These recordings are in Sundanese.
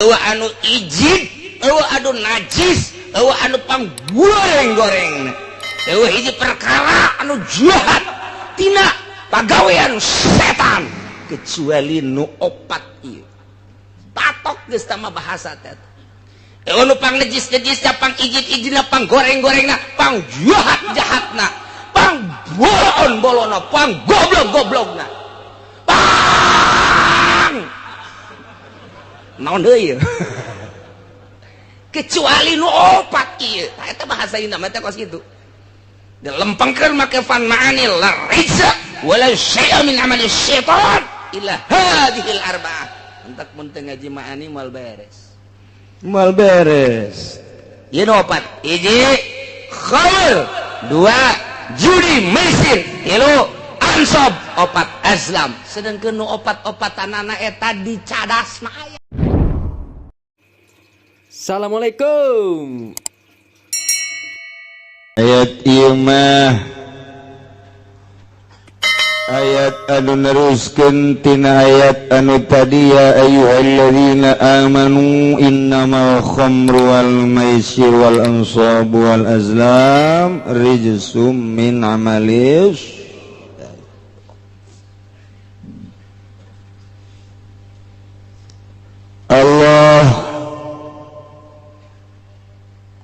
anu ijid, anu najis, anu panggoreng-goreng. Hiji perkara anu jahat tina pagawean setan kecuali nu opat ieu. Patok geus tama bahasa teh. Nu pang najis-najisna, pang ijid-ijidna, pang goreng-gorengna, pang jahat-jahatna, pang bolon-bolonna, pang goblok-goblokna. Pang naon deui? Kecuali nu opat ieu. Eta bahasa Indonesia teh kos kitu. Dilempengkeun make fan ma'ani la rijsa wala syai'a min amali syaitan illa hadhil arba'ah. Entak mun teu ngaji ma'ani moal beres. Mal beres. Ieu nu opat. Hiji khamr, dua judi maisir, tilu ansab, opat azlam. Sedengkeun nu opat-opatanana eta dicadasna aya. Assalamualaikum. Ayat ieu mah ayat anu neruskeun tina ayat anu tadi, ya ayyuhalladzina amanu innamal khamru wal maisir wal ansabu wal azlam rijsum min amalis. Allah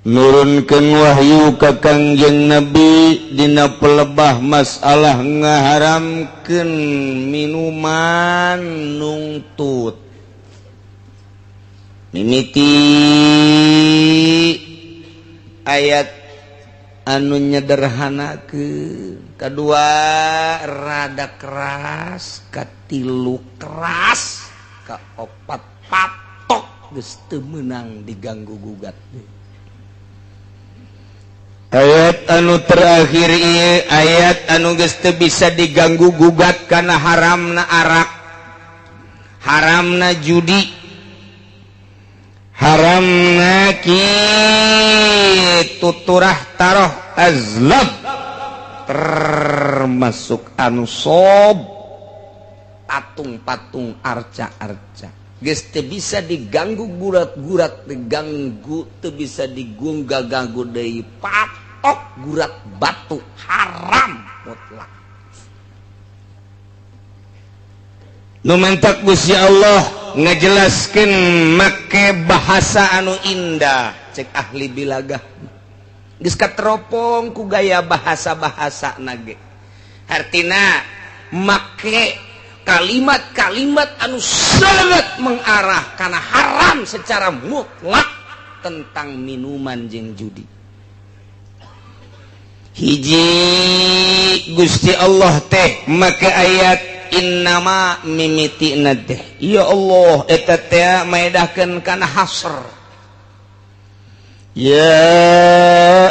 nurunkeun wahyu ka Kangjeng Nabi dina pelebah masalah ngaharamkeun minuman nungtut. Mimiti ayat anu nyederhanakeun, kadua rada keras, katilu keras, kaopat patok geus teu meunang diganggu gugat. Ayat anu terakhir ieu ayat anu geus teu bisa diganggu gugat kana haramna arak, haramna judi, haramna kitu turah taroh azlab, termasuk ansab, patung-patung arca-arca. Geus teu bisa diganggu gurat-gurat, diganggu teu bisa diganggu deui. Patok gurat batu haram mutlak. Nu mantak Gusti Allah ngajelaskeun make bahasa anu indah, cek ahli bilagah. Geus kateropong ku gaya bahasa-bahasana ge. Artina make kalimat-kalimat anu sangat mengarah karena haram secara mutlak tentang minuman jeung judi. Hiji Gusti Allah teh make ayat innama mimitina teh, ya Allah eta teh maedahkeun kana hasr. Ya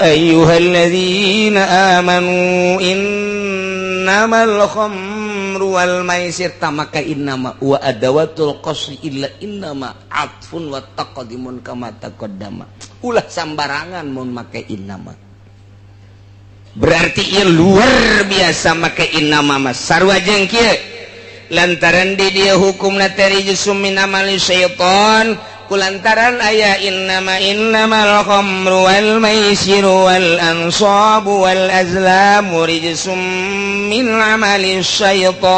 ayyuhalladzina amanu innamal khamru wal maisir tamaka innama wa adawatul qasri illa innama atfun wa taqdimun kama taqaddama. Ulah sambarangan mun make innama. Berarti ieu luar biasa make innama mas sarua jeung kieu. Lantaran di dieu hukumna tarijsum min amali syaitan. Kulantaran aya innamal khamru wal maisiru wal ansabu wal azlamu rijsum min amali syaitan.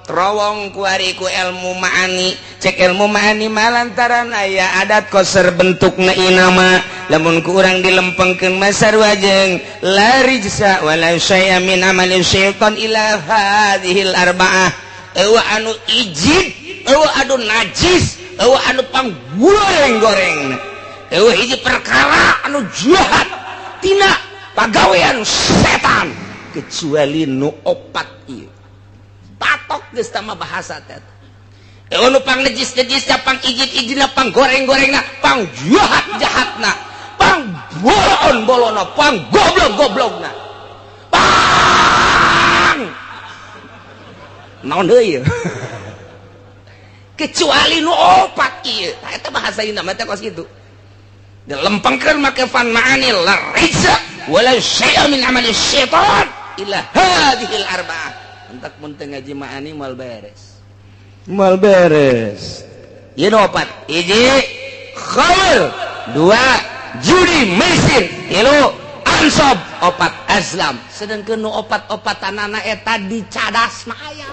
Terowong ku ari ku ilmu ma'ani, cek ilmu ma'ani malantaran aya adat koser bentukna inama, lamun ku urang dilempengkeun masar wajeng la rijsa wala syai'a min amali syaitan ila hadhil arba'ah. Ewa anu ijid, anu najis, anu panggoreng-goreng. Hiji perkara anu jahat tina pagawean setan kecuali nu opat ieu. Patok geus tama bahasa teh. Nu pang najis-najisna, pang ijid-ijidna, pang goreng-gorengna, pang jahat-jahatna, pang bolon-bolonna, pang goblok-goblokna. Pang naon deui? Kecuali nu opat ieu. Eta bahasa Indonesia teh kos kitu. Dilempengkeun make fan ma'ani la rijsa wala syai'a min amali syaitan illa hadhil arba'ah. Entak mun teu ngaji ma'ani moal beres. Mal beres. ieu opat hiji khamr dua judi mesin tilu ansab opat azlam sedangkeun nu opat-opatanana eta di cadas mah aya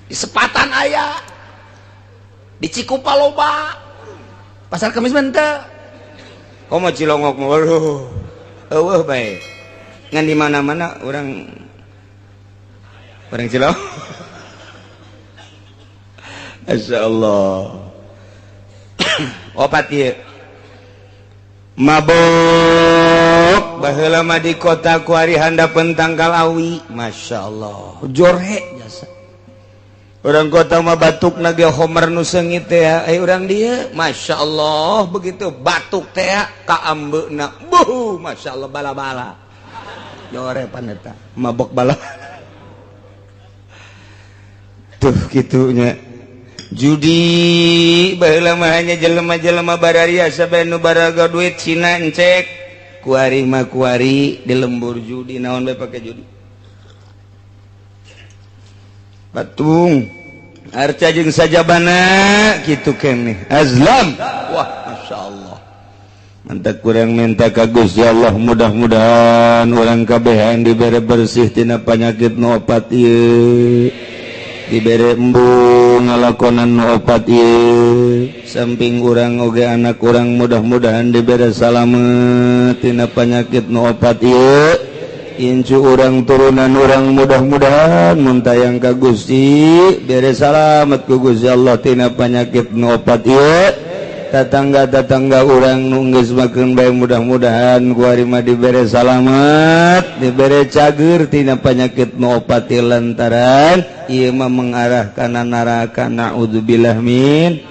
di sepatan aya di Cikupa loba pasar Kemis mah teu komo Cilongok mah eueuh bae ngan di mana-mana orang Cilongok Masyaallah opat ieu mabok baheula mah di kota ku ari handapeun tangkal awi masyaallah jorhe jasa urang kota mah batukna ge homer nu seungit teh urang dieu masyaallah begitu batuk teh ka ambeuna masyaallah bala-bala jore paneta mabok bala tuh kitunya judi baheula mah hanya jelema-jelema bararia sabae nu baraga duit Cina encek kuari mah kuari di lembur judi naon bae pake judi batung arca jeung sajabana kitu keneh azlam wah masyaallah mantap kurang minta ka Gusti Allah mudah-mudahan urang kabeh dibere bersih tina panyakit nu opat ieu dibere embung ngalakonan nu opat ieu samping urang oge anak urang mudah-mudahan dibere salamet tina panyakit nu opat ieu incu urang turunan urang mudah-mudahan mun tayang ka Gusti bere salamet ku Gusti Allah tina panyakit nu opat ieu tatangga-tatangga urang nu geus makeun bae mudah-mudahan ku ari mah dibere salamet dibere cager tina panyakit nu opat ieu lantaran ieu mah mengarah kana neraka naudzubillah min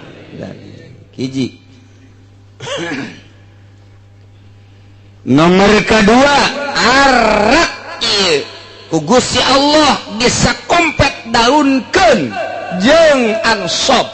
hiji nomor kedua arak ieu ku Gusti Allah bisa kompet daunkeun jeung ansab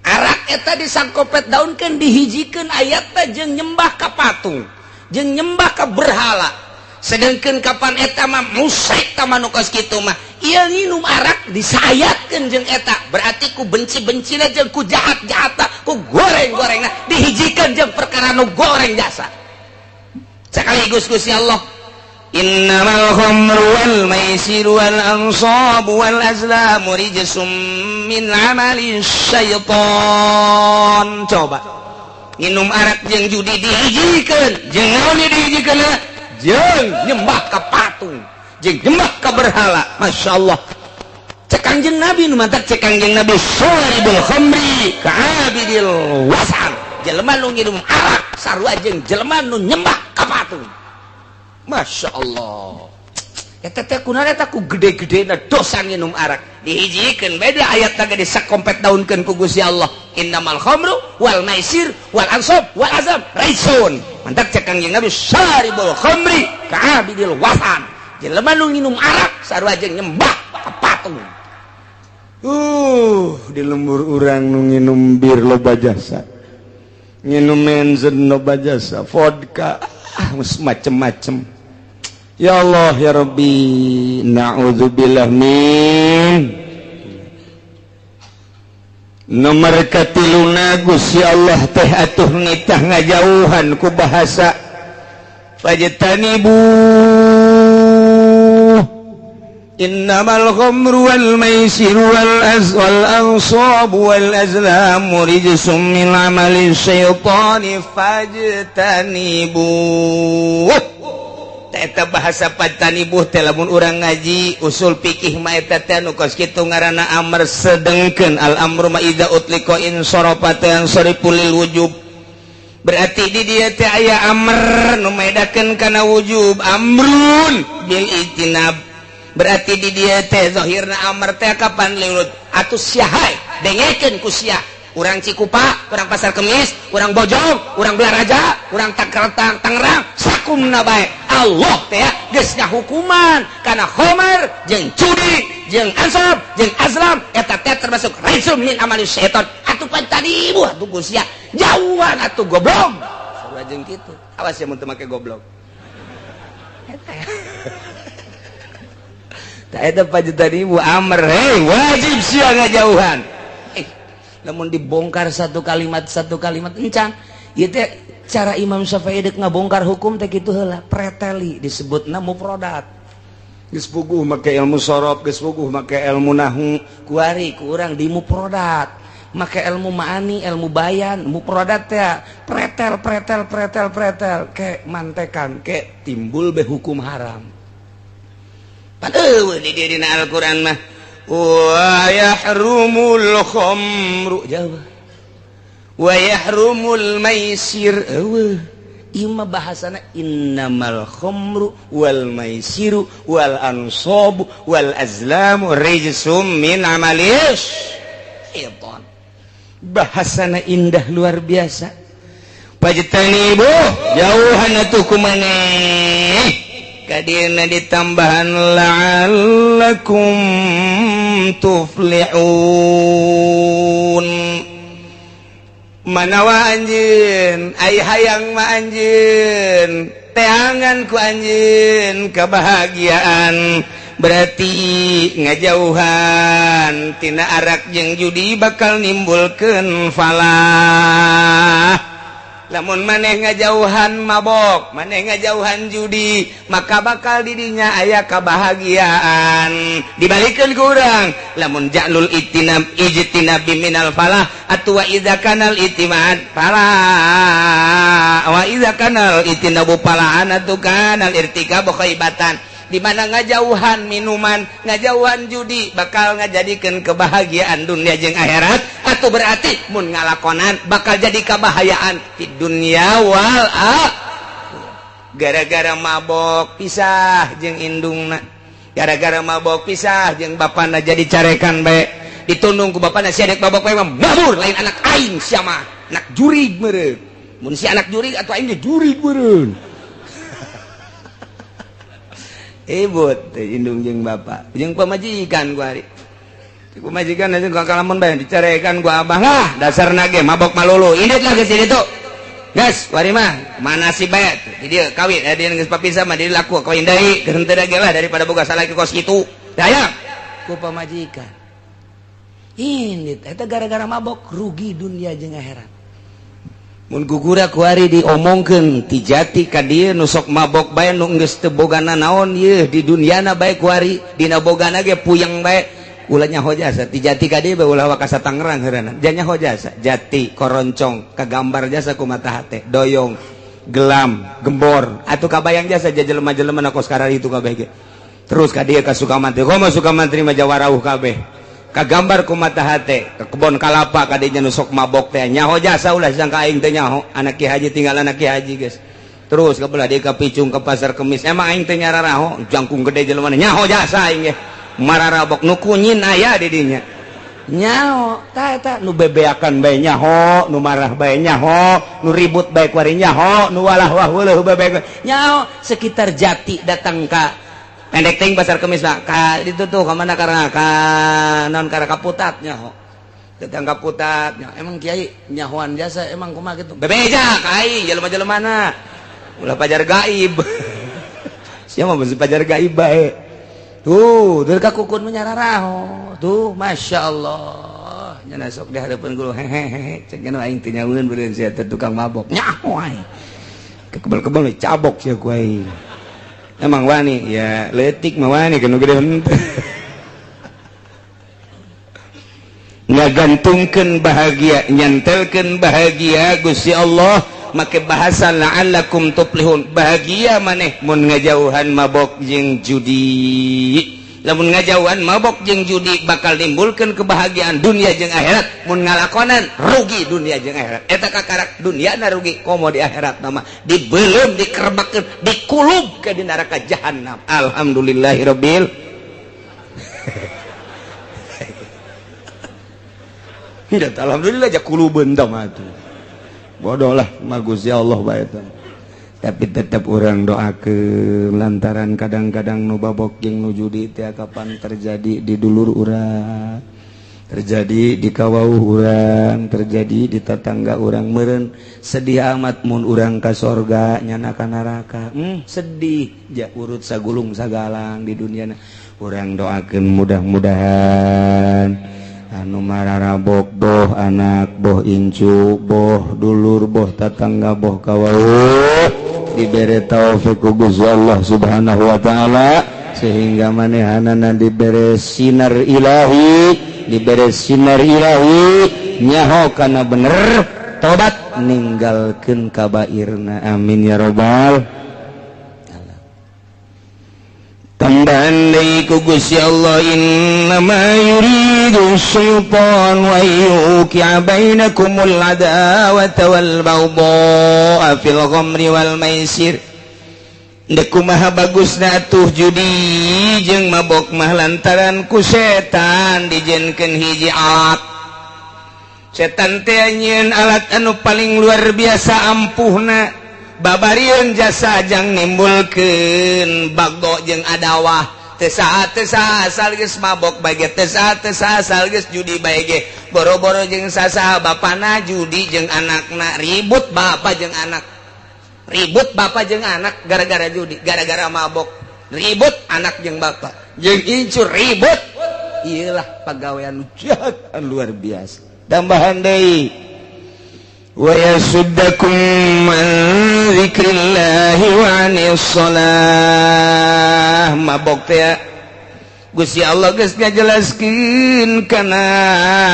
arak eta disangkopet daunkeun dihijikeun ayatna jeung nyembah ka patung jeung nyembah ka berhala sedangkeun kapan eta mah musyrik tah manu kos kitu mah ieu nginum arak disayatkeun jeung eta berarti ku benci-bencina jeung ku jahat-jahatna ku goreng-gorengna dihijikeun jeung perkara nu goreng jasa sakaligus Gusti Allah innamal khamru wal maisiru wal ansabu wal azlamu rijsum min amali syaitan coba minum arak jeung judi dihijikeun jeung naon dihijikeun jeung nyembah ka patung jeung nyembah ka berhala masyaallah cek Kangjeng Nabi nu mantap cek Kangjeng Nabi syaribul khamri ka abidil wasan jelema nu nginum arak sarua jeung jelema nu nyembah ka patung masyaallah eta teh kunaon eta ku gede-gedena dosa nginum arak dihijikeun beda ayatna ge disakompet daunkeun ku Gusti Allah innamal khamru wal maisir wal ansab wal azam raisun mantap cek Kangjeng Nabi syaribul khamri ka abidil wasan jelema nu nginum arak sarua jeung nyembah ka patung di lembur urang nu nginum bir loba jasa nginum menzen loba jasa vodka macem-macem ya Allah ya Rabbi na'udzubillah min nomor katiluna Gusti Allah teh atuh nitah ngajauhan ku bahasa fajtanibu innamal khamru wal maisiru wal ansabu wal azlamu rijsum min amali syaitani fajtanibu eta bahasa pajtanibuh teh lamun urang ngaji usul fikih mah eta teh nu kos kitu ngaranna amr sedengkeun al amru ma idza utliqa in sarafatan sariful wujub berarti di dieu teh aya amr nu maedakeun kana wujub amrun bil ijtinab berarti di dieu teh zahirna amr teh kapan liurut atuh syahai dengekeun ku sia urang Cikupa, urang Pasar Kemis, urang Bojong, urang Belaraja, urang Tangerang, sakumna bae. Allah teh geus ngahukuman kana khamar jeung judi jeung ansab jeung azlam eta teh termasuk raisun min amali syaitan. Atuh pantadibu atuh Gusti jauhan atuh goblok. Sarua jeung kitu. Awas ya mun teu make goblok. Eta ya. tak eta pajutan ibu Amr wajib sia ngajauhan namun dibongkar satu kalimat encan ieu teh cara Imam Syafi'i dek ngabongkar hukum teh kitu heula preteli disebutna mufradat geus puguh make ilmu sorof geus puguh make ilmu nahwu kuari ku urang di mufradat make ilmu ma'ani ilmu bayan mufradat teh pretel ke mantekan ke timbul be hukum haram padahal di dina Al-Qur'an mah wa yahrumul khamru jauh wa yahrumul maisir ima bahasana innamal khamru wal maisiru wal ansabu wal azlamu rijsum min amalis syaitan bahasana indah luar biasa pajtanibu jauhan atuh kumaneh kadina ditambahan la'allakum tuflihun manawa anjeun ai hayang ma anjeun teangan ku anjeun kebahagiaan berarti ngajauhan tina arak jeung judi bakal nimbulkeun falah lamun maneh ngajauhan mabok maneh ngajauhan judi maka bakal didinya aya kabahagiaan dibalikeun ku urang lamun ja'lul ijtinab minal falah atu wa idza kanal itimad falah wa idza kanal itinabu falahan atu kanal irtikabu khaibatan di mana ngajauhan minuman ngajauhan judi bakal ngajadikeun kebahagiaan dunia jeung akhirat atuh berarti mun ngalakonan bakal jadi kabahayaan di dunia wal gara-gara mabok pisah jeung indungna gara-gara mabok pisah jeung bapana jadi carekan bae ditundung ku bapana si anak mabok bae mabur lain anak aing sia mah anak jurig meureun mun si anak jurig atuh aing ge jurig meureun ibut indung jeung bapak jeung pamajikan ku ari pamajikan jeung kalamun bae dicarekan ku abah lah dasarna ge mabok malulu indit lah geus di ditu geus ku ari mah mana si bae di dieu kawin dia geus papisah mah di laku kawin deui geus henteu ge lah daripada boga salaki kos kitu daya ku pamajikan indit eta gara-gara mabok rugi dunia jeung akhirat mun gugura kuari diomongkeun ti jati ka dieu nu sok mabok bae nu geus teu bogana naon ieu di duniana bae kuari dina bogana ge puyeng bae ulah nyaho jasa ti jati ka dieu bae ulah wakasa Tangerang heurana jan nyaho jasa jati koroncong kagambar jasa ku mata hate doyong gelam gembor atuh kabayang jasa jelema-jelema na kos karari itu kabeh ge terus ka dieu ka Sukamantri komo Sukamantri mah jawarauh kabeh kagambar ku mata hate ke kebon kalapa kadinya nu sok mabok teh nyaho jasa ulah sangka aing teh nyaho anak Ki Haji tinggal anak Ki Haji guys terus kabelah dia ka Picung ke Pasar Kemis emang aing teh nyararaho jangkung gede jelema nyaho jasa aing ge mararabok nu kunyin aya di dinya nyaho tah eta nu bebeakan bae nyaho nu marah bae nyaho nu ribut bae kuari nyaho nu walah-wah weuleuh bae nyaho sekitar jati datang ka pendek ting Pasar Kemis lah ka itu tuh kemana karena ka non karena kaputat nyaho datang kaputat nyaho emang kiai nyahoan jasa emang kumaha gitu bebeja kai jelema-jelemana ulah pajar gaib siapa mah pajar gaib bae tuh dari kakukun menyararaho tuh masya Allah nyana sok di hadapan guru hehehe cek kana aing teh nyaweun beureun sia teh tukang mabok nyaho aing kebel-kebel cabok sia ku aing emang wani ya letik mah wani kanu gede henteu ngagantungkeun bahagia nyantelkeun bahagia Gusti Allah make bahasa la'allakum tuflihun bahagia maneh mun ngajauhan mabok jeung judi lamun ngajauhan mabok jeung judi bakal nimbulkeun kebahagiaan dunia jeung akhirat mun ngalakonan rugi dunia jeung akhirat eta kakarak duniana rugi komo di akhirat nama dibeulem dikerebakeun dikulub ke di neraka jahanam alhamdulillahirabbil hidat alhamdulillah ja kulubeun tah mah atuh bodoh lah mah Gusti Allah bae tah tapi tetap orang doakeun lantaran kadang-kadang nu babok jeung nu judi teh kapan terjadi di dulur urang terjadi di kawauh urang terjadi di tetangga urang meureun sedih amat mun urang ka sorga nyana ka neraka sedih ja urut sagulung sagalang di duniana kurang doakan mudah-mudahan anu marara boh anak boh incu boh dulur boh tatangga boh kawau diberi taufik ku Gusti Allah Subhanahu wa taala sehingga manehanana diberi sinar ilahi nyaho kana bener tobat ninggalkeun kabairna amin ya robbal tambahan deui ku Gusti Allah innama yuridu syaitan wa yuqi'a bainakumul adawata wal baghdha fil ghamri wal maisir dek kumaha bagusna atuh judi jeung mabok mah lantaran ku setan dijieunkeun hiji alat setan teh nyieun alat anu paling luar biasa ampuhna babarieun jasa jang nimbulkeun bagdo jeung adawah teu saha asal geus mabok bae teu saha asal geus judi bae ge boro-boro jeung sasaha bapana judi jeung anakna ribut bapa jeung anak gara-gara judi gara-gara mabok ribut anak jeung bapa jeung incu ribut iyalah pagawean jahat luar biasa tambahan deui wa yasuddakum an dzikrillahi wa anis shalah mabok teh Gusti Allah geus ngajelaskeun kana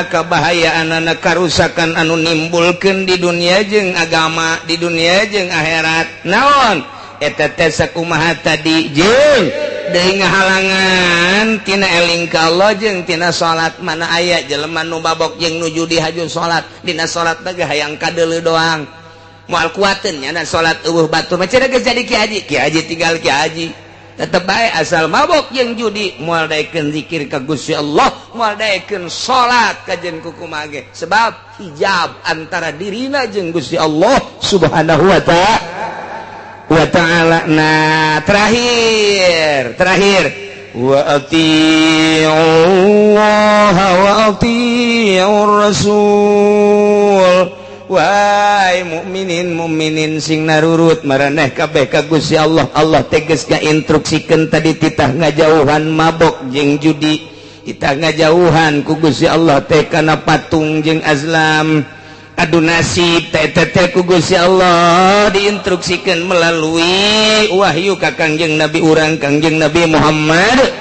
kabahayaanna karusakan anu nimbulkeun di dunia jeung agama di dunia jeung akhirat naon eta teh sakumaha tadi jeung deui ngahalangan tina eling ka Allah jeung tina salat mana aya jelema nu babok jeung nuju di haju salat dina salat teh hayang kadeuleu doang moal kuateun nya salat eueuh batur mah cenah geus jadi ki haji tinggal ki haji tetep bae asal mabok jeung judi moal daekeun zikir ka Gusti Allah moal daekeun salat ka jeung kukumaha ge sebab hijab antara dirina jeung Gusti Allah Subhanahu wa ta'ala nah terakhir wa atii'ullaha wa atii'ur rasul wahai mukminin sing narurut maraneh kabeh ka Gusti Allah Allah tegas ngainstruksikeun tadi titah ngajauhan mabok jeung judi titah ngajauhan ku Gusti Allah teh kana patung jeung azlam adu nasib teh ku Gusti Allah diinstruksikeun melalui wahyu ka Kangjeng Nabi urang Kangjeng Nabi Muhammad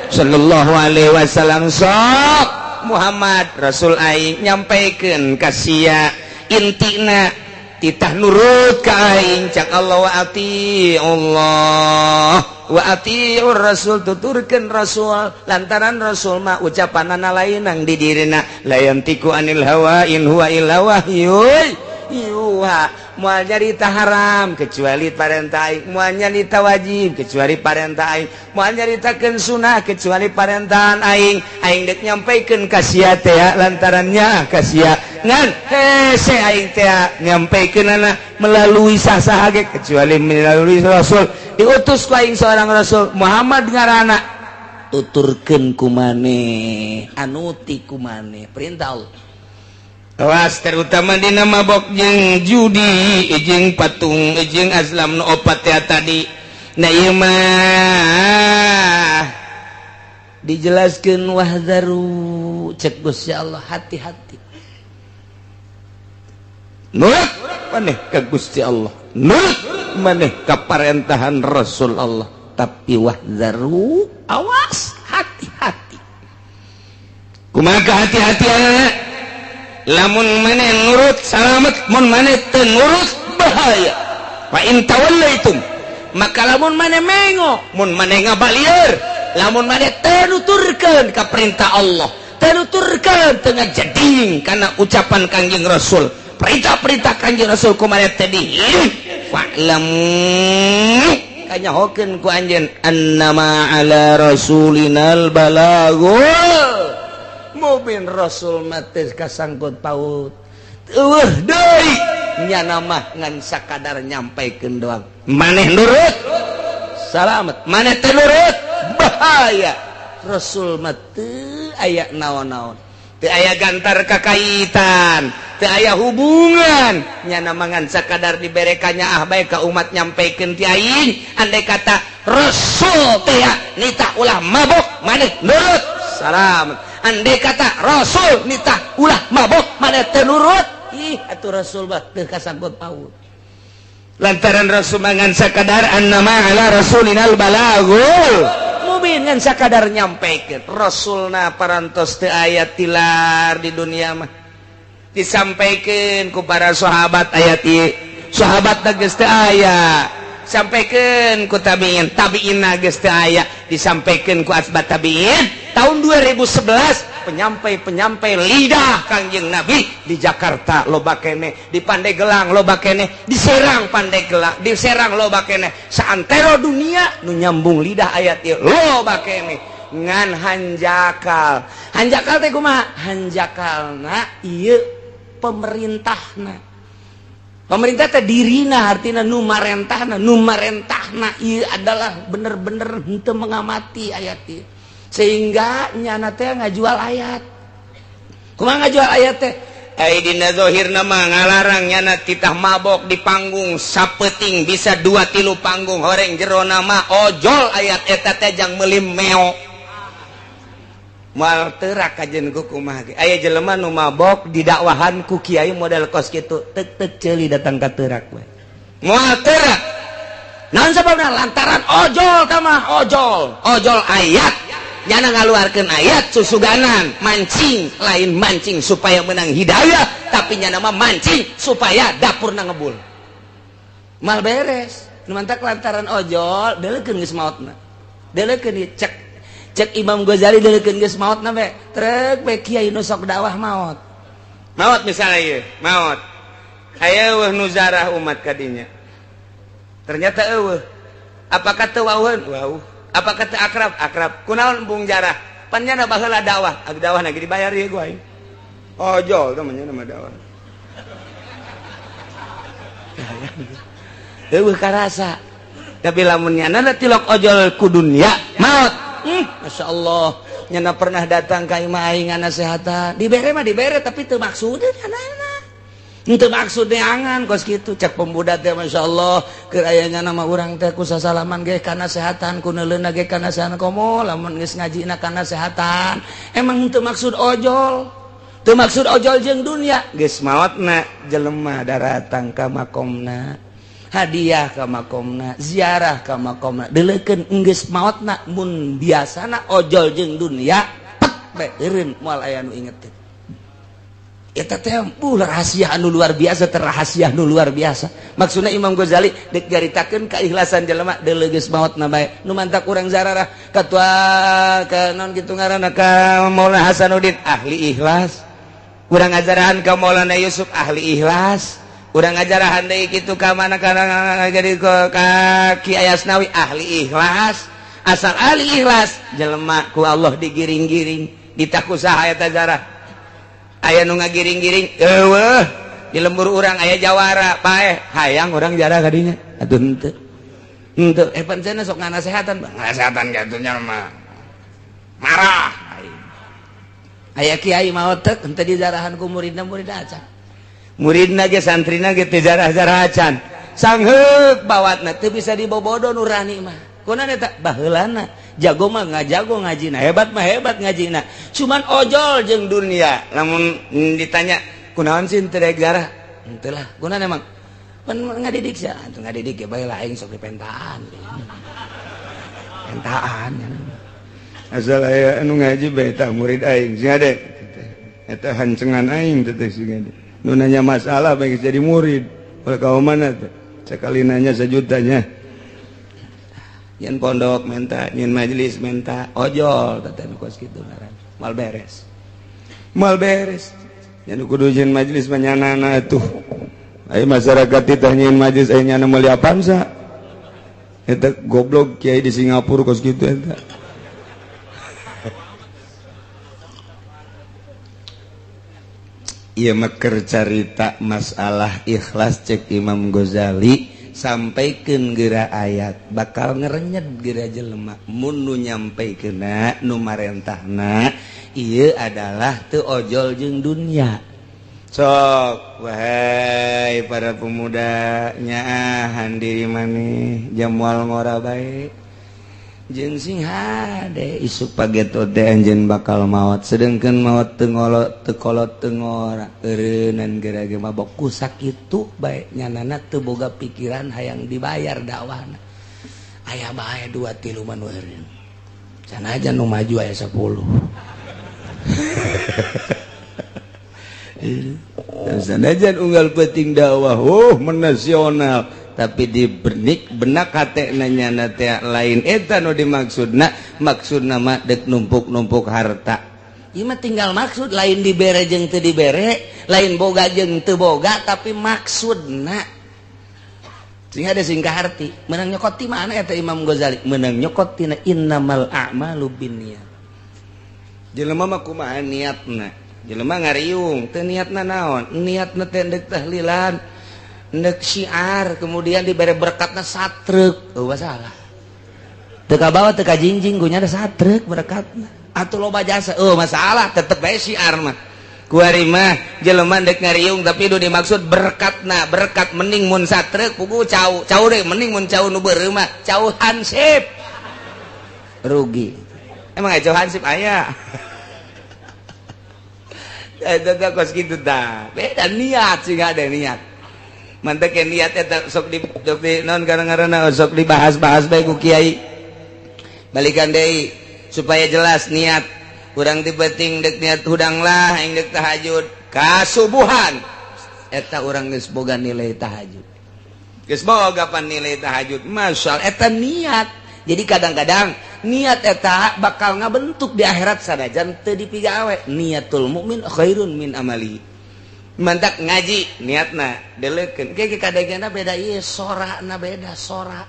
sallallahu alaihi wasallam sok Muhammad Rasul aing nyampaikeun ka sia intina titah nurut ka aing cak Allah wa atii'ullah wa atii'ur rasul tuturkeun rasul lantaran rasul mah ucapanana lainang di dirina la yantiku anil hawa in huwa illa wahyun yuha moal nyarita haram kecuali parentah aing moal nyarita wajib kecuali parentah aing moal nyaritakeun sunah kecuali parentahan aing dek nyampaikeun ka sia teh lantarannya ka sia ngan hese aing teh nyampaikeunana melalui saha ge kecuali melalui rasul diutus ku aing seorang rasul Muhammad ngaranna tuturkeun ku maneh anuti ku maneh perintah Allah awas terutama dina mabok jeung judi jeung patung jeung azlam nu opat tadi na ieu mah dijelaskeun wahdaru cek Gusti Allah hati-hati nurut maneh ka Gusti Allah nurut maneh ka parentahan Rasul Allah tapi wahdaru awas hati-hati kumaha hati-hatiana lamun maneh nurut salamet mun maneh teu nurut bahaya fa in tawallaitum maka lamun maneh mengo mun maneh ngabalieur lamun maneh teu nuturkeun ka perintah Allah teu nuturkeun teu ngajading kana ucapan Kangjeng Rasul perintah-perintah Kangjeng Rasul ku maneh teh dihirup fa'lam kanyahokeun ku anjeun annama ala rasulinal balagul mubin Rasul mati kasangkut paut eueuh deui nyana mah ngan sakadar nyampaikeun doang maneh nurut salamet maneh teu nurut bahaya Rasul mah teu aya naon-naon teu aya gantar kakaitan, teu aya hubungan, nyana mangan sakadar diberekannya bae ka umat nyampeikeun ti aing. Andai kata Rasul teh nitah ulah mabok maneh nurut, salam. Andai kata Rasul nitah ulah mabok maneh teu nurut, ih atuh Rasul mah teu kasanggot paut. Lantaran Rasul mangan sakadar annama ala rasulinal balagul mubin, ngan sakadar nyampaikan Rasulna parantos teu aya tilar di dunia mah disampaikan ku para sahabat ayat ieu. Sahabat geus teu aya, sampaikan ku tabiin, tabiin geus teu aya, disampaikan ku asbat tabiin. Tahun 2011 penyampai lidah Kangjeng Nabi di Jakarta loba keneh, di Pandeglang loba keneh, di Serang Pandeglang, di Serang loba keneh, saantero dunia nu nyambung lidah ayat ieu loba keneh. Ngan hanjakal teh kumaha? Hanjakalna ieu pemerintah teh dirina, artina nu marentahna ieu adalah bener-bener henteu mengamati ayat ieu. Sehingga nyana teh ngajual ayat. Kumaha ngajual ayat teh? Ai dina zahirna mah ngalarang nyana titah mabok di panggung sapeuting bisa 2-3 panggung, horeng jero nama ojol ayat eta teh jang meuli meo. Moal teurak kajen ku kumaha ge. Aya jelema nu mabok didakwahan ku kiai model kos kitu, teuk ceuli datang ka teurak we. Moal teurak. Naon sababna? Lantaran ojol tah mah ojol ayat. Nyana ngaluarkeun ayat susuganan mancing, lain mancing supaya menang hidayah, tapi nyana mah mancing supaya dapurna ngebul. Mal beres. Nu mantak lantaran ojol deuleukeun geus maotna. Deuleukeun cek Imam Ghazali deuleukeun geus maotna we. Trek we kiai nu sok dakwah maot. Maot misalnya ieu, maot. Aya eueuh nu zarah umat kadinya. Ternyata eueuh. Apakah teu wauheun? Wauh. Apa kata akrab kunaon bung jarah panjana baheula dakwah lagi dibayar ya gua ojol temennya nama dakwah eueuh karasa tapi lamun nyana tilok ojol ku dunya maot Masya Allah nyana pernah datang ka imah aing nasehatan dibere mah dibere tapi teu maksudna nyana itu maksudnya angan kos gitu cek pemuda teh Masya Allah kerayanya nama orang teh ku sasalaman ge kana sehatan ku neuleuna ge kana sehatan komo lamun geus ngajina kana sehatan emang itu maksud ojol jeung dunia geus maotna jelema datang ka makomna hadiah ka makomna ziarah ka makomna deuleukeun geus maotna mun biasana ojol jeung dunia pek bae eureun moal aya nu inget teh. Eta teh rahasia anu luar biasa, terrahasia anu luar biasa. Maksudna Imam Ghazali dek garitakeun keikhlasan jelema deuleu geus maotna bae. Nu mantak urang zararah katua ka naon kitu ngaranna ka Maulana Hasanuddin ahli ikhlas. Urang ngajarahan ka Maulana Yusuf ahli ikhlas. Urang ngajarahan deui kitu ka mana kana jadi ka Ki Asnawi ahli ikhlas. Asal ahli ikhlas jelema ku Allah digiring-giring ditaku saha eta zarah. Aya nu ngagiring-giring eueuh di lembur urang aya jawara paeh hayang urang jarah kadinya atuh henteu pancena sok nganasehatan gatunya mah marah aya kiai maot teh henteu dijarahan ku muridna acan muridna ge santrina ge teu jarah-jarah acan sangheuk bawatna teu bisa dibobodo nurani mah kunaon eta baheulana jago mah ngajago ngajina hebat mah hebat ngajina cuman ojol jeung dunia lamun ditanya kunaon sih teu daek garah henteu lah kunaon emang pan ngadidik sia atuh ngadidik ge bae lah aing sok dipentaan asal aya anu ngaji bae tah murid aing sing ade eta hancengan aing teh sing ade nu nanya masalah bae jadi murid ka mana teh sekali nanya sejutanya nyen pondok menta, nyen majelis menta, ojol teten kos kitu ngaran. Mal beres. Nyen kudu nyen majelis manyanana atuh. Aya masyarakat teh nyen majelis aya nyana meuli apaan sa? Eta goblok kiai di Singapura kos kitu eta. Ieu mah keur carita masalah ikhlas cek Imam Ghazali. Sampaikan geura ayat bakal ngerenyet geura jelema mun nu nyampaikeunna nu marentahna Ieu adalah teu ojol jeung dunia. Sok wahai para pemuda nyaahan diri maneh jamual ngora bae jeung sing hade isuk pagetot teh anjeun bakal maot sedengkeun maot teu ngolot teu kolot teu ngora eureunan gerage mabok ku sakitu bae nyanana teu boga pikiran hayang dibayar dakwahna aya bae 2-3 man eureun sanajan nu maju aya 10 sanajan unggal penting dakwah menasional tapi di benak hatena nyana teh lain eta nu dimaksudna maksudna mah dek numpuk-numpuk harta ieu mah tinggal maksud lain dibere jeung teu dibere lain boga jeung teu boga tapi maksudna sing ada singkah arti menang nyokot ti mana eta Imam Ghazali menang nyokot tina innamal a'malu binniyat jelema mah kumaha niatna jelema ngariung teu niatna naon niatna teh deuk tahlilan deuk syiar kemudian dibere berkatna satreuk masalah teu kabawa teu kajingjing gunya ada satreuk berkatna atuh loba jasa masalah tetep bae syiar mah kuari mah jelema deuk ngariung tapi nu dimaksud berkatna berkat mending mun satreuk pugu cau deui mending mun cau nu beureuh mah cau hansip rugi emang cau hansip aya eta kos kitu tah beda niat sih ada niat mantep ke niat eta sok di non garang-garana sok dibahas-bahas bae ku kiai balikan deui supaya jelas niat urang ti penting deuk niat hudang lah aing deuk tahajud kasubuhan eta urang geus boga nilai tahajud geus boga pan nilai tahajud masyaallah eta niat jadi kadang-kadang niat eta bakal ngabentuk di akhirat sanajan teu dipigawe niatul mukmin khairun min amali mantak ngaji niatna deleukeun ge kadangana beda ieu sorana beda sora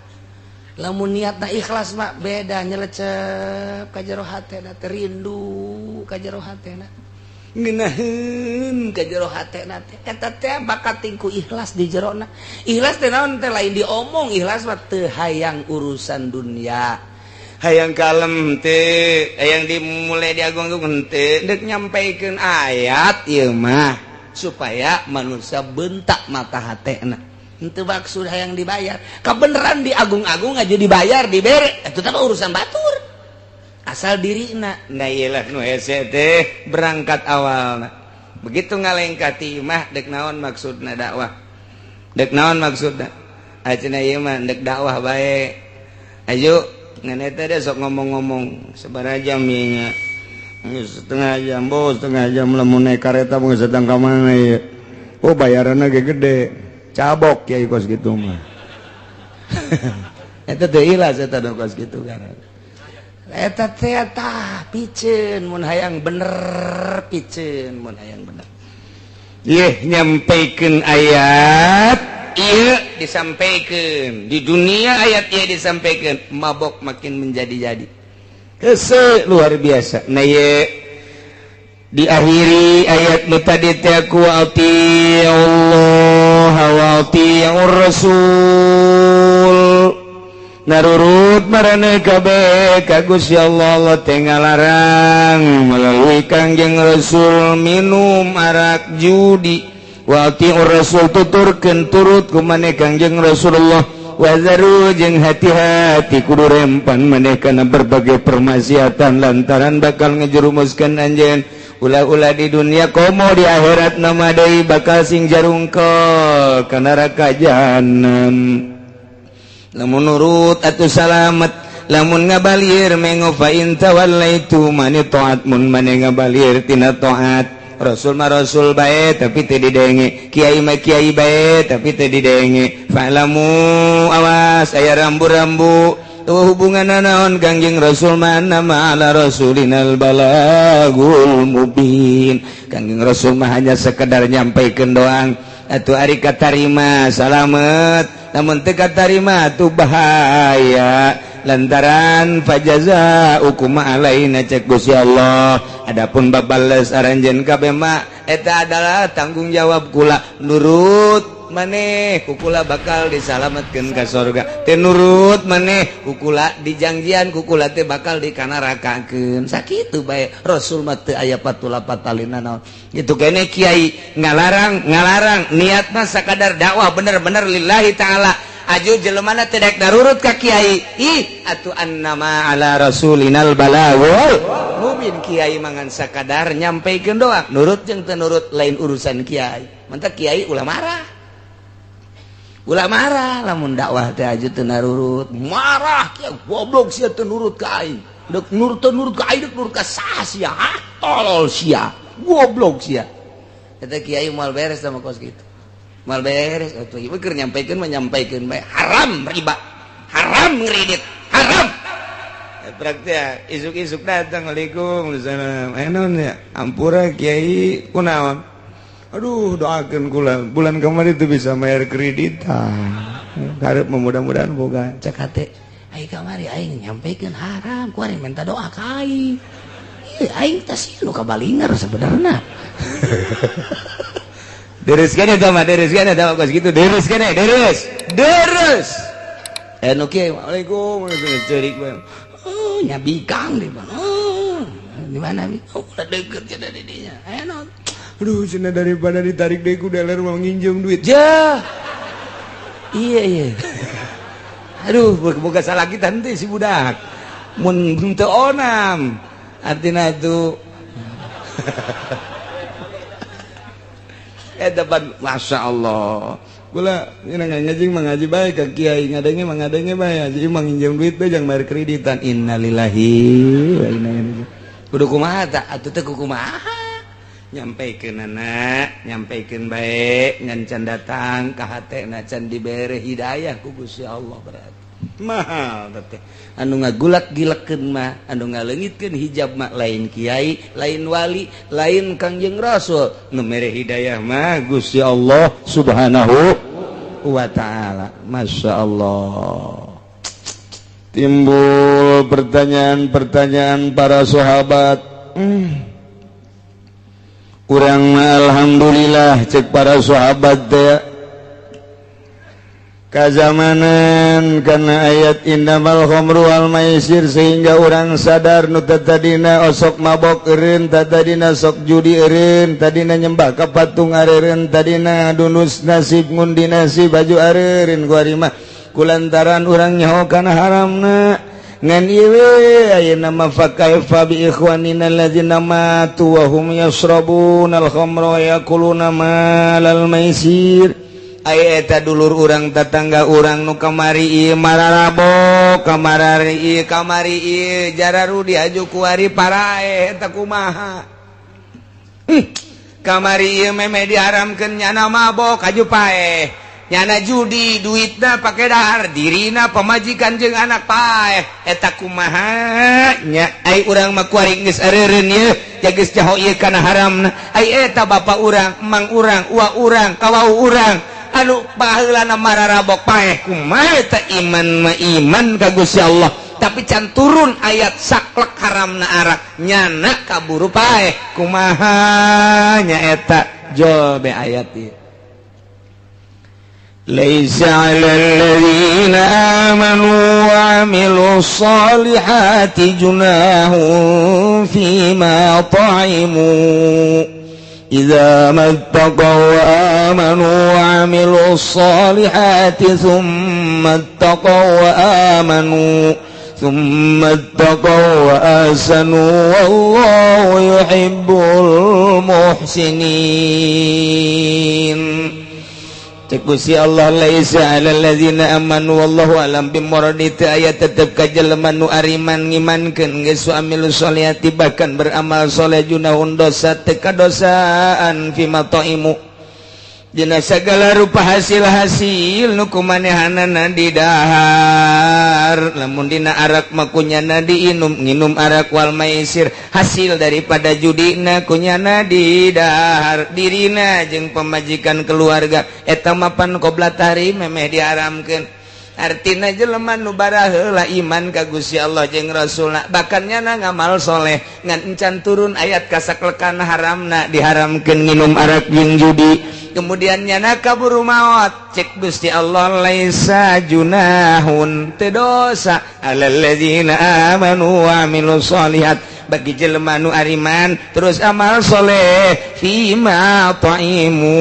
lamun niatna ikhlas mah beda nyelecep ka jero hatena teh rindu ka jero hatena ngeunaheun ka jero hatena teh eta teh bakat tingku ikhlas di jerona ikhlas teh naon teh lain diomong ikhlas mah teu hayang urusan dunia hayang kalem teh hayang dimulai diagung-agung teh deuk nyampaikeun ayat ieu mah supaya manusia bentak mata hatena henteu maksud hayang dibayar kabeneran diagung-agung aja dibayar dibere eta teh urusan batur asal dirina nah iyalah nu hese teh berangkat awalna begitu ngalengkati mah deuk naon maksudna dakwah deuk naon maksudna ayeuna ieu mah deuk dakwah bae ayo ngan eta deh sok ngomong-ngomong sabaraha jam ieu nya setengah jam bos setengah jam lamun naik kareta mah sedang ka mana ieu bayaranna ge gede cabok kiai kos kitu mah eta teh ilas eta do kos kitu kan eta teh tah piceun mun hayang bener piceun mun hayang bener ieu nyampaikeun ayat ieu disampaikan di dunia ayat ieu disampaikan mabok makin menjadi-jadi hese luar biasa nah ieu diakhiri ayat nu tadi teh ku Allah wa atiur rasul narurut marane kabeh ka Gusti Allah teh ngalarang melalui Kangjeng Rasul minum arak judi wa atiur rasul tuturkeun turut ku maneh Kangjeng Rasulullah wazaru jeung hati-hati kudu rempan maneh kana berbagai permaksiatan lantaran bakal ngejerumuskeun anjeun ulah-ulah di dunia komo di akhirat nama deui bakal sing jarungkel ka neraka jahanam lamun nurut atuh salamet lamun ngabalieur mengo fa in tawallaitu mani taat mun maneh ngabalieur tina taat Rasul mah Rasul bae tapi teu didenge kiai mah kiai bae tapi teu didenge fa'lamu awas aya rambu-rambu tuh hubungan naon Kangjeng Rasul mana ma ala rasulinal balagul mubin Kangjeng Rasul mah hanya sekedar nyampaikeun doang atuh ari katarima salamet namun teu katarima atuh bahaya lantaran fajazaukum alaina cek Gusti Allah adapun babales aranjeun kabeh mah eta adalah tanggung jawab kula nurut maneh kukula bakal disalametkeun ka surga teu nurut maneh kukula dijangjian kukula teh bakal dikanarakakeun sakitu bae Rasul mah teu aya patulapatalina naon gitu kene kiai ngalarang niatna sakadar dakwah bener-bener lillahi taala aju jelemana teu daek darurut ka kiai ih atuh annama ala rasulinal balagul mubin kiai mangan sakadar nyampaikeun doa nurut jeung teu nurut lain urusan kiai mantap kiai ulah marah lamun dakwah teh aju teu narurut marah kiai goblok sia teu nurut ka aing deuk nurut ka aing deuk nurut ka saha sia tolol sia goblok sia eta kiai moal beres sama kos kitu mal beres atuh ieu keur nyampaikeun bae haram riba haram ngredit haram praktek isuk-isuk datang Assalamualaikum enon ya ampura kiai kunaon aduh doakeun kula bulan kemarin itu bisa bayar kreditan hareup mudah-mudahan boga cek hate ai kamari aing nyampaikeun haram kuari minta doa ka aing aing teh sieun nu kabalingar sebenarnya deres kene mah kos gitu deres anu kieu Waalaikumsalam ceurik bae oh nyabikang di mana di mana oh udah deket ya dari dinya enak aduh cenah daripada ditarik deui ku dealer mau nginjem duit ja iya aduh boga salakitan teh si budak mun teu onam artina itu depan Masya Allah gula ngajing mengaji baik ke kiai ngadenge bae jadi manginjem duit bae jangan bayar kreditan innalillahi wa inna ilaihi kudu kumaha tah atuh teh kumaha nyampaikeun anak nyampaikeun bae ngan can datang ka hatena can dibere hidayah ku Gusti Allah berarti mahal teh anu ngagulak-gilekeun mah anu ngaleungitkeun hijab mah lain kiai lain wali lain Kangjeng Rasul nu mere hidayah mah Gusti Allah Subhanahu wa taala Masya Allah timbul pertanyaan para sahabat urang alhamdulillah cek para sahabat teh kazamanan karena ayat innamal khamru wal maisir sehingga orang sadar nu tadina osok mabok eureun tadina sok judi eureun tadina nyembah ka patung areureun tadina dunus nasib ngundi nasib baju areureun ku ari mah kulantaran urang nyaho kana haramna ngan ieu ayeuna mah fakaifa bi ikhwanina alladzina matu wa hum yashrabunal khamra yakuluna malal maisir aya eta dulur urang tetangga urang nu kamari ieu mararabok kamari ieu jararu diaju ku ari parae eta kumaha kamari ieu meme diharamkeun nyana mabok aju paeh nyana judi duitna pake dahar dirina pamajikan jeung anak paeh eta kumaha nya ai urang mah kuari geus areureun ieu jageus jaho ieu kana haramna ai eta bapa urang emang urang uwa urang kawau urang anu baheulana mararabok paeh kumaha eta iman mah iman ka Gusti Allah tapi can turun ayat saklek haramna arak nyana kaburu paeh kumaha nya eta jol be ayat ieu laisa 'alal ladzina amanu wa 'amilus solihati junahun fima ta'imu idza mattaqaw wa amanu wa 'amilus solihati thumma ittaqaw wa amanu thumma ittaqaw wa ahsanu wallahu yuhibbul muhsinin. Cek Gusti Allah laisa 'alal ladzina amanu wallahu alam bimuradi teu aya tetep ka jelema nu ariman ngimankeun geus amilus solihati bahkan beramal soleh junahun dosa teu kadosaan fi mataimu dina sagala rupa hasil-hasil nu kumanehanana di dahar lamun dina arak mah kunyana diinum nginum arak wal maisir hasil daripada judina kunyana di dahar dirina jeung pamajikan keluarga eta mapan qoblat hari memeh diharamkeun artina jelema nu baraheula iman ka Gusti Allah jeung Rasulna bahkan nyana ngamal soleh ngan encan turun ayat kasaklekan haramna diharamkeun nginum arak jeung judi kemudian nyana kaburu maut cek Gusti Allah laisa junahun teu dosa alal ladzina amanu wa amilus solihat bagi jelema nu ariman terus amal soleh fima ta'imu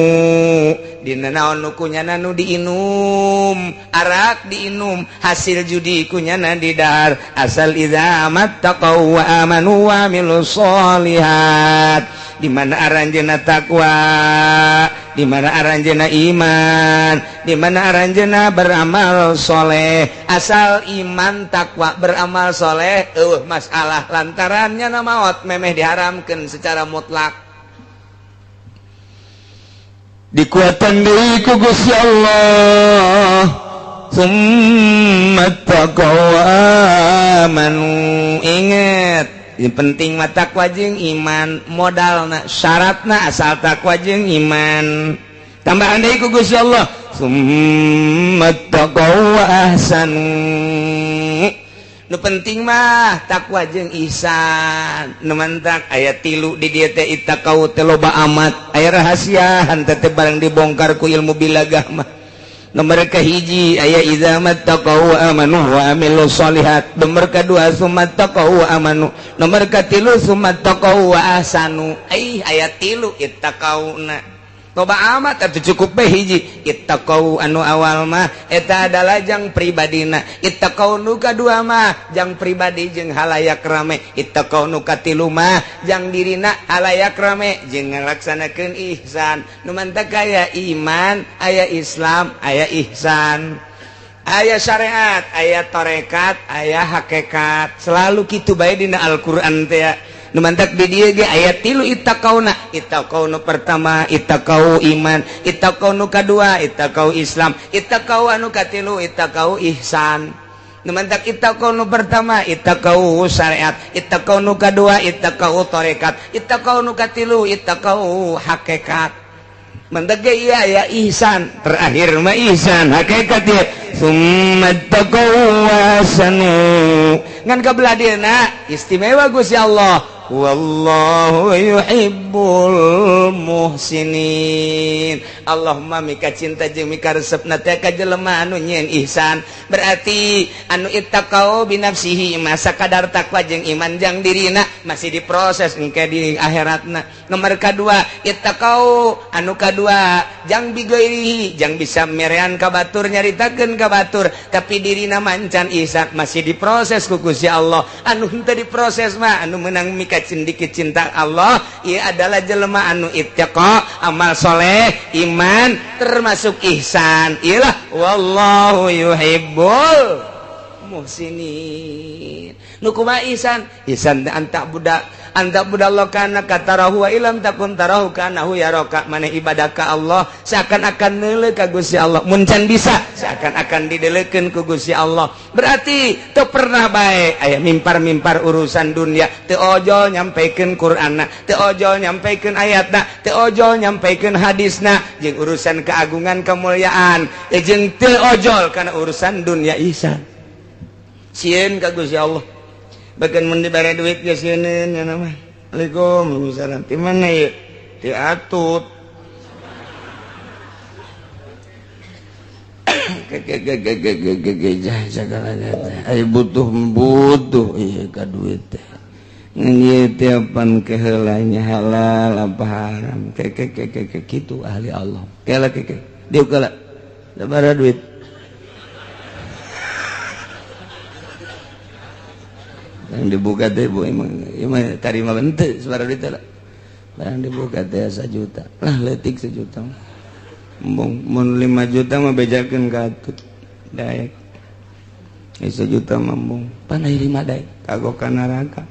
dina naon nu kunyana nu diinum arak diinum hasil judi kunyana didar asal idza mattaqau wa amanu wa amilus solihat di mana aranjeuna takwa di mana aranjeuna iman di mana aranjeuna beramal soleh asal iman takwa beramal soleh masalah lantarannya nama maut memeh diharamkan secara mutlak dikuatan deui ku Gusti Allah summa taqaw amanu inget yang penting mah takwa jeung iman modalna syaratna asal takwa jeung iman tambahan deui ku Gusti Allah summa taqaw ahsanu nu penting mah takwa jeung ihsan nu mantak aya 3 di dieu teh ittaqau teh loba amat aya rahasiaan teh barang dibongkar ku ilmu bilagah mah nomor kahiji aya idza mattaqau amanu wa amilus solihat nomor kedua summa taqau amanu nomor katilu summa taqau wa ahsanu aya 3 ittaqauna loba amat atuh cukup bae hiji ittaqau anu awal mah eta adalah jang pribadina ittaqau nu kadua mah jang pribadi jeung halayak rame ittaqau nu katilu mah jang dirina halayak rame jeung ngalaksanakeun ihsan nu mantak aya iman aya Islam aya ihsan aya syariat aya tarekat aya hakikat selalu kitu bae dina Al-Qur'an teh nu mantak di dieu ge aya 3 ittaqauna ittaqau nu pertama ittaqau iman ittaqau nu kadua ittaqau Islam ittaqau anu katilu ittaqau ihsan nu mantak ittaqau nu pertama ittaqau syariat ittaqau nu kadua ittaqau tarekat ittaqau nu katilu ittaqau hakikat mantak ge ieu aya ihsan terakhir mah ihsan hakikat ye summa taqaw ahsanu ngan kabelah dieuna istimewa Gusti Allah wallahu yuhibbul muhsinin Allahumma mika cinta jeung mika resepna teh ka jelema anu nyieun ihsan berarti anu ittaqau binafsihi masa kadar takwa jeung iman jang dirina masih diproses engke di akhiratna nomor kadua ittaqau anu kadua jang bigairihi jang bisa merean ka batur nyaritakeun ka batur tapi dirina mancan ihsan masih diproses ku Gusti Allah anu henteu diproses mah anu meunang mika sedikit cinta Allah ia adalah jelema anu ittaqa amal soleh iman termasuk ihsan ialah wallahu yuhibbul muhsinin nu kumaha ihsan ihsan anta budak Allah kana katarahu wa ilam takun tarahu kana hu yaraka maneh ibadah ka Allah seakan-akan neuleuh ka Gusti Allah mun can bisa seakan-akan dideleukeun ku Gusti Allah berarti teu pernah bae aya mimpar-mimpar urusan dunia teu ojol nyampaikeun Qur'anna teu ojol nyampaikeun ayatna teu ojol nyampaikeun hadisna jeung urusan keagungan kemuliaan jeung teu ojol kana urusan dunia ihsan sieun ka Gusti Allah bagian mun dibere duit ge sieun nya mah Waalaikumsalam ti mana ye ti atut ai butuh ieu ka duit teh ieu teh pan keheulanya halal apa haram kitu ahli Allah kela dieu kala sabaraha duit yang dibuka teh bu emang tarima bente sabaraha duit teh barang dibuka teh 1 juta lah leutik 1 juta mun 5 juta mah bejakeun ka atut daek 1 juta mambung pan aya 5 daek kagok ka neraka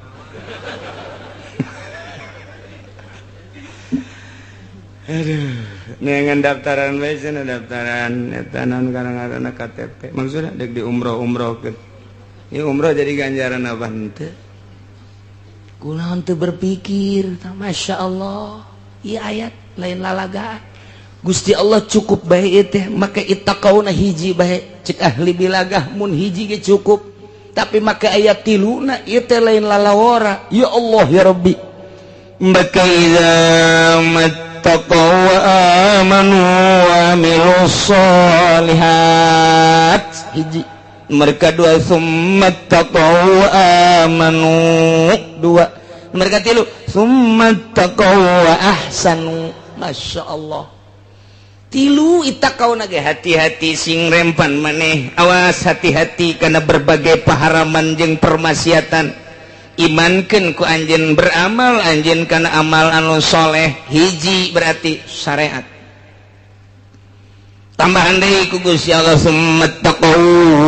aduh neangan daftaran we cenah daftaran eta naon kadang-kadang KTP maksudna dek di umroh-umrohkeun ieu umroh jadi ganjaran apa henteu kunaon teu berpikir masya Allah ieu ayat lain lalagaan Gusti Allah cukup bae ieu teh make ittaqauna hiji bae cek ahli bilagah mun hiji ge cukup tapi make ayat 3 ieu teh lain lalawara ya Allah ya Rabbi maka idza mattaqaw amanu wa amilus solihat hiji mereka dua summat taqaw wa amanu dua mereka tilu summat taqaw wa ahsanu masya Allah tilu itakau nage hati-hati sing rempan maneh awas hati-hati karena berbagai paharaman jeung permaksiatan imankeun ku anjeun beramal anjeun kana amal anu soleh hiji berarti syariat tambahan deui ku Gusti Allah summa taqaw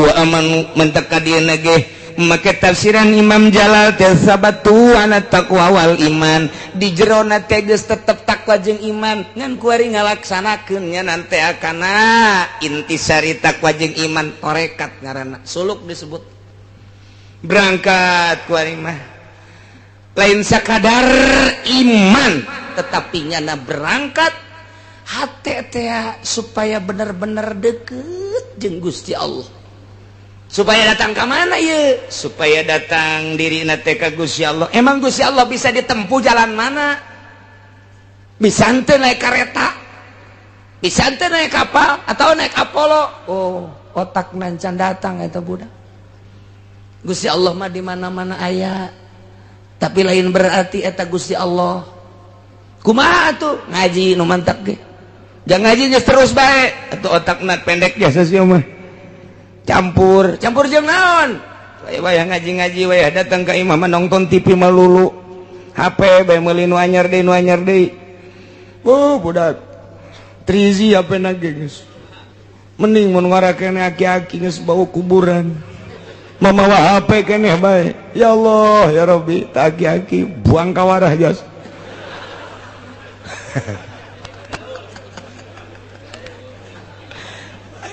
wa amanu mentak ka dieu nage make tafsiran Imam Jalal teh sabatu ana taqwa wal iman di jerona teh geus tetep takwa jeung iman ngan kuari ngalaksanakeun nya nante akana intisari takwa jeung iman torekat ngaranna suluk disebut berangkat kuari mah lain sakadar iman tetapi nyana berangkat hate teh supaya bener-bener deket jeung Gusti Allah supaya datang ke mana ya supaya datang diri nate ka Gusti Allah emang Gusti Allah bisa ditempuh jalan mana bisa ente naik kereta bisa ente naik kapal atau naik Apollo oh otak nancan datang eta budak Gusti Allah mah di mana-mana aya tapi lain berarti eta Gusti Allah kumaha tuh ngaji nu mantap ge jangan ngaji terus bae atuh otakna pendek jasa sia mah campur jeung naon wayah ngaji wayah datang ka imam nonton TV melulu HP bae meuli nu anyar deui oh budak 3G HP nage geus mending mun ngarakene aki-aki geus bau kuburan mamawa HP keneh bae ya Allah ya Rabbi tak aki-aki buang ka warah jas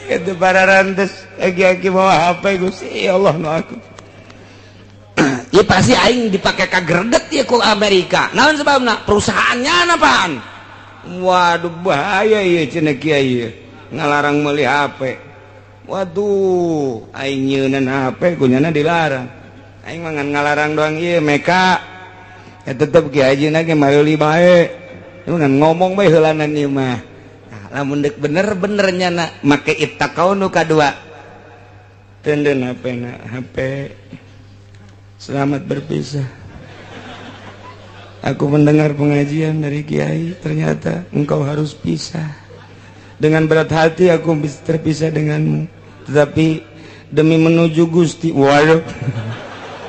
itu para rantes aki-aki bawa HP Gusti ya Allah nu aku ieu pasti aing dipake ka greget ieu ku Amerika naon sebabna perusahaannya napaan waduh bahaya ieu cenah kieu ngalarang meuli HP waduh aing nyeunan HP kunyana dilarang aing mah ngan ngalarang doang ieu meka ya tetep ki ajina ge meuli bae ngan ngomong bae heulanan ieu mah lamun dek bener-bener nyana make ittaqau nu kadua tenden HP selamat berpisah aku mendengar pengajian dari Kiai ternyata engkau harus pisah dengan berat hati aku terpisah denganmu tetapi demi menuju Gusti waduh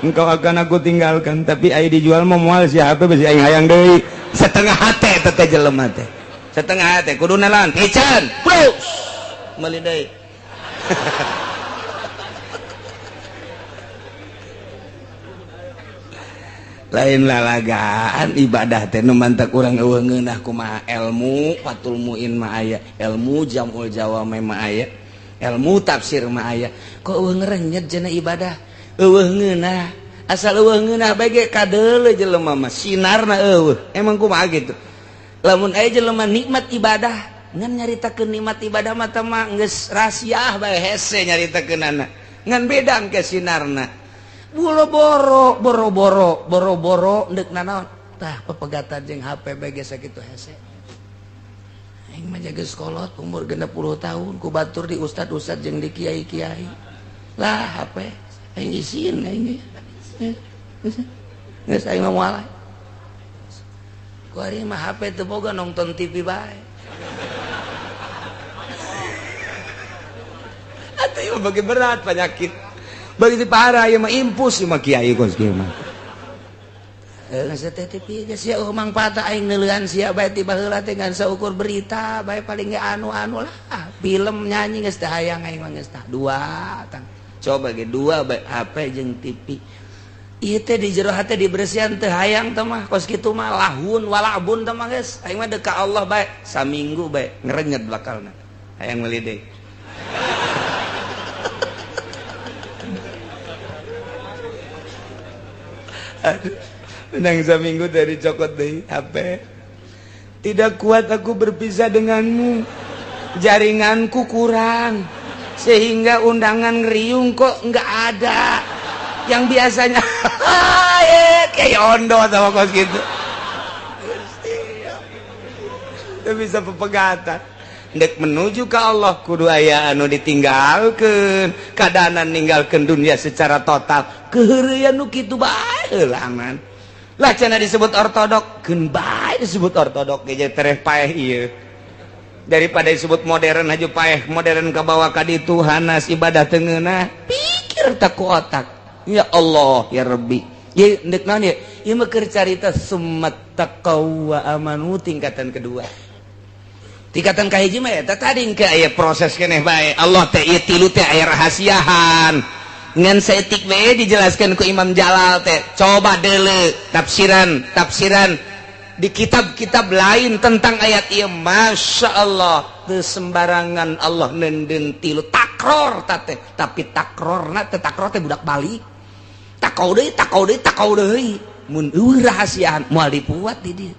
engkau akan aku tinggalkan tapi ai dijual mau moal si HP besi aing hayang deui setengah hate teh jelema teh setengah hati kudu nalan pican plus meuli deui lain lalagaan ibadah teh nu mantak urang eueuh ngeunah kumaha ilmu fatul muin mah aya ilmu jamul jawame mah aya ilmu tafsir mah aya kok eueuh ngerenyet cenah ibadah eueuh ngeunah asal eueuh ngeunah bae ge kadeuleu jelema mah sinarna eueuh emang kumaha gitu lamun aya jelema nikmat ibadah ngan nyaritakeun nikmat ibadah mah teh mah geus rahasia bae hese nyaritakeunana ngan beda engke sinarna boro-boro neuk nanaon tah pepegatan jeung HP bae ge sakitu hese aing mah jaga sekolot umur 60 tahun ku batur di ustad-ustad jeung di kiai-kiai lah HP aing isin aing geus aing mah moal kuari mah HP teu boga nonton TV bae atuh ieu bagi berat penyakit bagi parah ieu mah impus ieu mah kiai kos kieu mah geus teh TV geus sia mangpaat aing neuleuhan sia bae ti baheula teh ngan saukur berita bae paling ge anu-anu lah film nyanyi geus teh hayang aing mah geus tah dua tang coba ge dua bae HP jeung TV ieu teh di jero hate diberesihan teu hayang teh mah kos kitu mah lahun walabun teh mah geus aing mah deuk ka Allah bae saminggu bae ngerenyet bakalna hayang meuli deui aduh menang saminggu dari cokot deui HP tidak kuat aku berpisah denganmu jaringanku kurang sehingga undangan ngeriung kok enggak ada yang biasanya kayak ondo sama kos gitu teu bisa pepegatan. Dek menuju ke Allah kudu aya anu ditinggalkeun, kadanan ninggalkeun dunia secara total. Keheureuyan nu kitu bae heulangan. Lah cenah disebut ortodok, keun bae disebut ortodok ge tereh paeh ieu. Daripada disebut modern aja paeh, modern kabawa ka ditu hanas ibadah teu ngeunah. Pikir tak ku otak. Ya Allah ya Rabbi. Ye ndek naon ye? Ieu mah keur carita summat taqaw wa amanu tingkatan kedua. Tingkatan kahiji mah eta tadi engke aya proses keneh bae. Allah teh ieu tilu teh aya rahasiahan. Ngan saeutik we dijelaskeun ku Imam Jalal teh. Coba deuleu tafsiran di kitab-kitab lain tentang ayat ieu. Masya Allah teu sembarangan Allah nenden tilu takror teh. Tapi takrorna teh takror teh budak balik. Takau deui. Mun eueuh rahasiahan moal dipuat di dieu.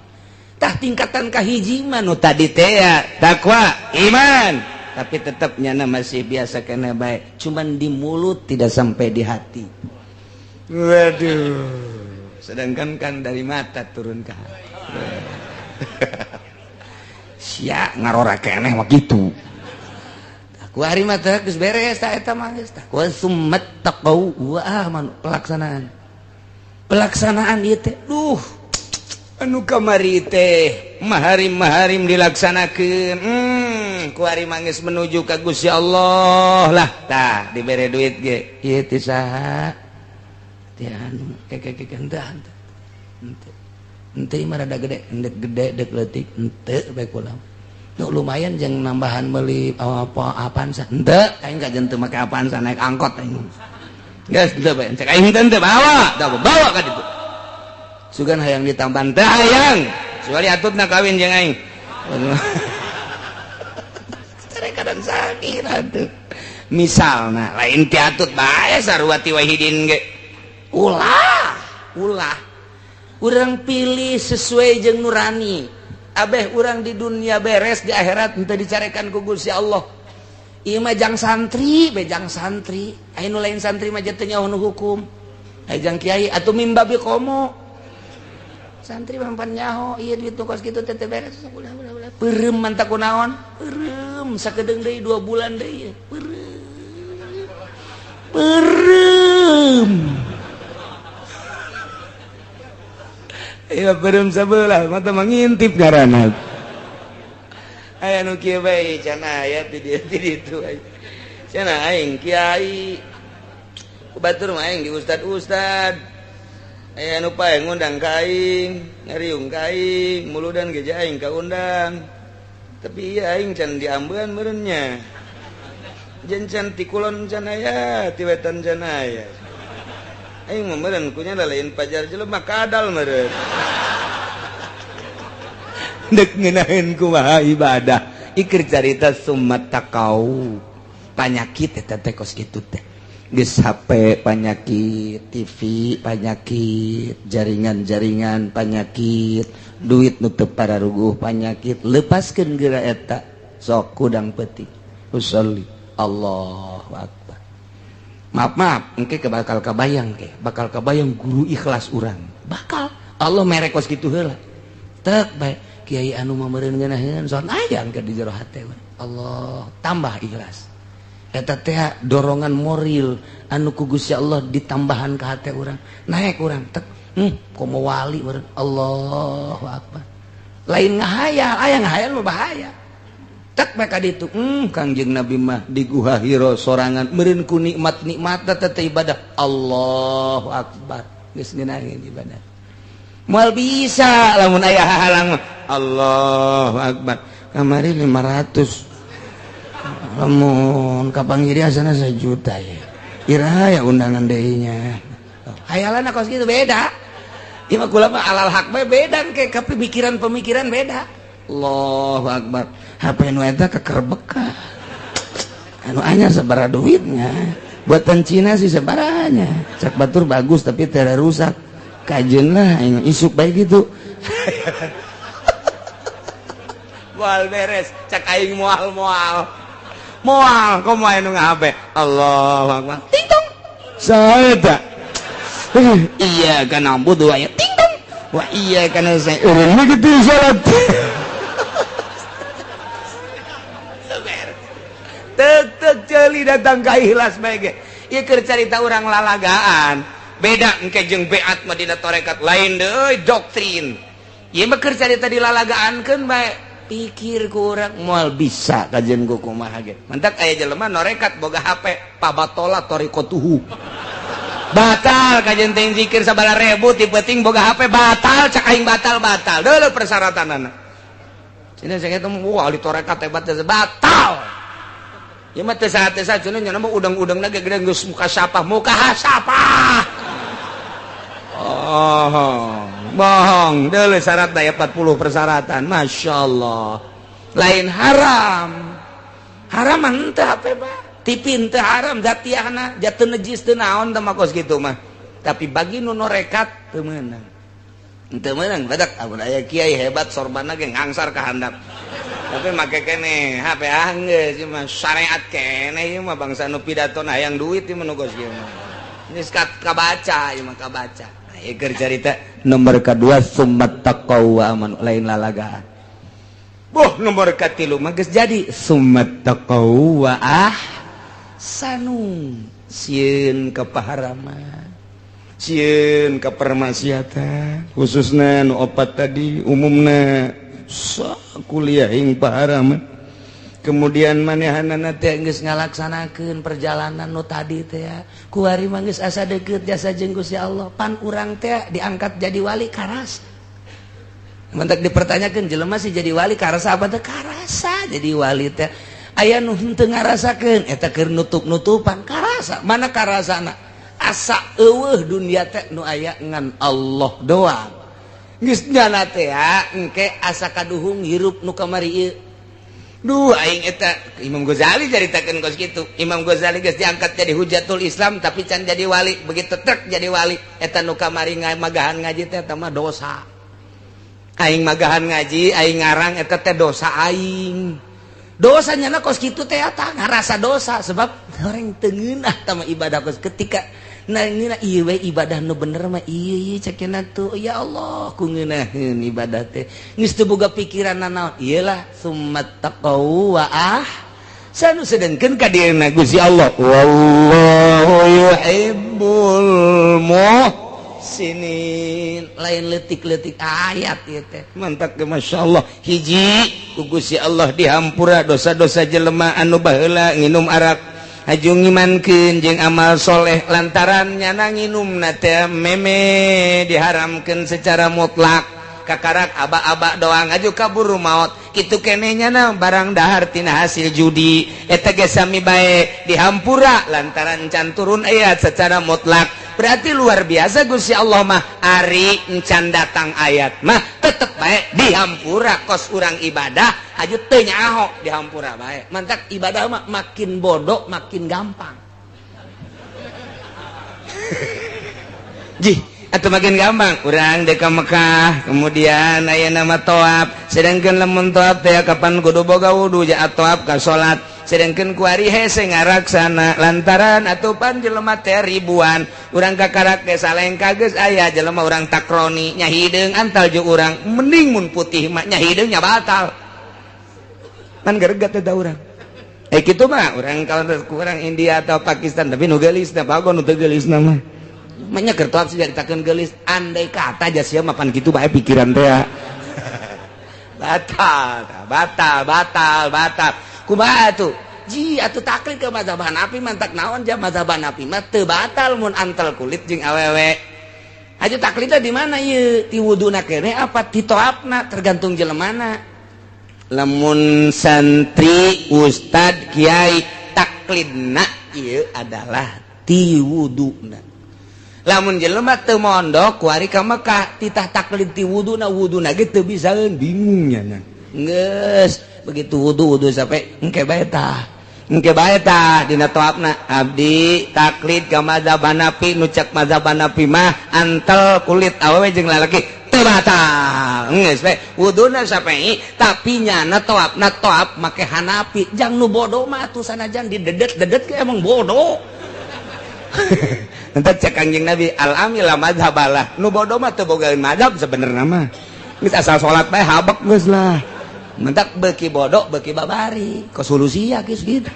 Tah tingkatan kahiji mah nu tadi teh ya takwa iman, tapi tetap nyana masih biasa kena baik, cuman di mulut tidak sampai di hati. Waduh, sedangkan kan dari mata turun ke hati. Sia ngarora keneh mah kitu. Takwa hari mah teh geus beres tah eta mah geus takwa summat taqau wa aman pelaksanaan ieu teh duh anu kamari teh maharim dilaksanakeun ku ari manggeus menuju ka Gusti Allah lah tah dibere duit ge ieu teh saha teh anu kekekentah ente mah rada gede endek gede dek leutik ente bae kula nu lumayan jeung nambahan meuli apaan sa ente aing kajen teu make apaan sa naik angkot aing geus teu bae cek aing teh bawa ka ditu sugan hayang ditambahan teh hayang suari atutna kawin jeung aing carekadan sakit atuh misalna lain ti atut bae sarwati wahidin ge ulah urang pilih sesuai jeung nurani abeh urang di dunia beres di akhirat henteu dicarekan ku Gusti Allah ieu mah jang santri bejang santri aya nu lain santri mah teu nyaho nu hukum aya jang kiai atuh mimba bi komo santri mampan nyaho ieu duit nu kos kitu teh beres ulah peureum manta kunaon peureum sakedeung deui 2 bulan deui peureum peureum sabelah mata mangintip ngaranna aya nu kieu bae cenah aya di ditu cenah aing kiai ku batur mah aing di ustad aya anu pae ngundang ka aing ngariung ka aing muludan geja aing kaundang tapi ieu aing can diambeun meureun nya jen can ti kulon can aya ti wetan can aya aing mah meureun kunya lain pajar jelema kadal meureun deuk ngeunaheun kumaha ibadah ikir carita summat taqau panyakit eta teh kos kitu teh geus HP panyakit, TV panyakit, jaringan-jaringan panyakit, duit nu teu pararuguh panyakit, lepaskeun geura eta sok kudang peuting. Usolli Allahu akbar. Maaf engke bakal kabayang guru ikhlas urang. Bakal Allah mere kos kitu heula. Tek bae kiai anu mah meureun ngeunaheun soal aya angker di jero hate Allah tambah ikhlas. Eta teh dorongan moral anu ku Gusti Allah ditambahan ka hate urang naik urang tek komo wali meureun Allahu akbar lain ngahayal aya ngahayal mah bahaya tek bae ka ditu Kangjeng Nabi mah di Guha Hira sorangan meureun ku nikmat-nikmatna teh ibadah Allahu akbar geus ngeunaheun ibadah moal bisa lamun aya halang Allahu akbar kamari 500 lamun kapanggiri asana 1 juta ya ira ya undangan deui-nya hayalanna kos kitu beda ieu mah kula mah alal haq bae beda ke pemikiran beda Allahu akbar HP nu eta kekerbek anu anyar sabaraha duitnya buatan Cina sih sabaranya cak batur bagus tapi teu rusak kajeun lah isuk bae gitu moal beres cak aing moal komo aya nu ngahabe Allahu akbar ting tong saha eta iya kana budu aya ting tong wa iya kana saya urang mah kitu salat tadi datang ka Ikhlas bae ieu keur carita urang lalagaan beda engke jeung beat mah dina tarekat lain deui doktrin ieu mah keur carita dilalagaankeun bae pikir ku urang moal bisa kajen ku kumaha ge mantak aya jelema norekat boga HP pabatola torikotuhu batal kajen teh zikir sabala ribu ti peuting boga HP batal cak aing batal deuleu persyaratanana cenah saya teh wah di torekat hebat teh batal ieu mah teu saha-saha cenah nya mah udang-udangna ge gede geus muka sapah oh bohong dulu syarat daya 40 persyaratan Masya Allah lain haram ente apa pak tipi ente haram jatiahna jatuh najis teu naon teh makos kitu mah tapi bagi nu norekat teu meunang badak amun aya kiai hebat sorbana ge ngangsar ka handap tapi make kene HP geus cuma syariat kene ieu mah bangsa nu pidatona hayang duit ieu menugos kieu mah geus kabaca ieu mah kabaca keur carita nomor kedua summat taqwa aman lain lalagaan nomor katilu mah geus jadi summat taqwa ahsanu sieun ka paharaman sieun ka permaksiatan khususna nu opat tadi umumna kuliah ing paharaman kemudian manehanana teh geus ngalaksanakeun perjalanan nu tadi teh kuari mah geus asa deukeut jasa jeung Gusti Allah pan urang teh diangkat jadi wali karas mentak dipertanyakeun jelema sih jadi wali karasa apa teh karasa jadi wali teh aya nu henteu ngarasakeun eta keur nutup-nutupan karasa mana karasana asa eueuh dunia teh nu aya ngan Allah doang geus nyana teh engke asa kaduhung hirup nu kamari ieu duh aing eta Imam Ghazali caritakeun kos kitu Imam Ghazali geus diangkat jadi hujatul Islam tapi can jadi wali begitu trek jadi wali eta nu kamari magahan ngaji teh eta mah dosa aing magahan ngaji aing ngarang eta teh dosa aing dosanya na kos kitu teh eta ngarasa dosa sebab orang teu ngeunah tah ibadah kos ketika nah ini ieu we ibadah nu bener mah ieu cekeuna tuh ya Allah ku ngeunaheun ibadah teh geus teu boga pikiran naon iyalah summat taqwa sanu sedengkeun ka dieuna Gusti Allah wallahu yuhibbul muhsinin lain leutik-leutik ayat ieu teh mantap ge masyaallah hiji ku Gusti Allah dihampura dosa-dosa jelema anu baheula nginum arak hajung ngimankeun jeung amal soleh lantaran nyana nginumna teh meme diharamkeun secara mutlak kakarak aba-aba doang aju kaburu maut kitu keneh nyana barang dahar tina hasil judi eta ge sami bae dihampura lantaran can turun ayat secara mutlak berarti luar biasa Gusti Allah mah ari encan datang ayat mah tetep bae dihampura kos urang ibadah aju teu nyaho dihampura bae mantak ibadah mah makin bodoh makin gampang jih atau makin gampang urang deka Mekah kemudian aya nama toab sedangkeun lamun toab teh kapan kudu boga wudu jaat toab ka salat sedangkeun kuari hese ngaraksana lantaran atupan jelema teh ribuan urang kakarak ge salengka geus aya jelema urang takroni nya hideung antal jeung urang mending mun putih mah nya hideung nya batal pan geregat teh urang kitu mah urang kalau urang India atau Pakistan tapi nu geulisna bagon nu teu geulisna mah makanya kertoab sih diceritakeun geulis andai kata aja sia mah pan kitu bae pikiran teh batal kumaha tuh ji atuh taklid ke mazhab Hanafi mantak naon ja mazhab Hanafi mah teu batal mun antel kulit jeung awewe aja taklidna di mana ieu ti wuduna keneh apa ti toapna tergantung jelemana lamun santri ustad kiai taklidna ieu adalah ti wuduna lamun jelema teu mondok kuari ka Mekah titah taklid ti wuduna ge teu bisaeun bingung nya geus begitu wudu sampai engke bae tah dina toapna abdi taklid ka mazhab Hanafi nu cek mazhab Hanafi mah antel kulit awewe jeung lalaki teu batal geus bae wuduna Syafi'i tapi nyana toapna toap make Hanafi jang nu bodoh mah atuh sanajan didedet ge emang bodoh entar cek Kangjeng Nabi al-amila madhabalah nu bodoh mah teu bogaeun madhab sebenarnya mah geus asal salat bae habek geus lah mentak beuki bodoh beuki babari ko solusi ya geus gitu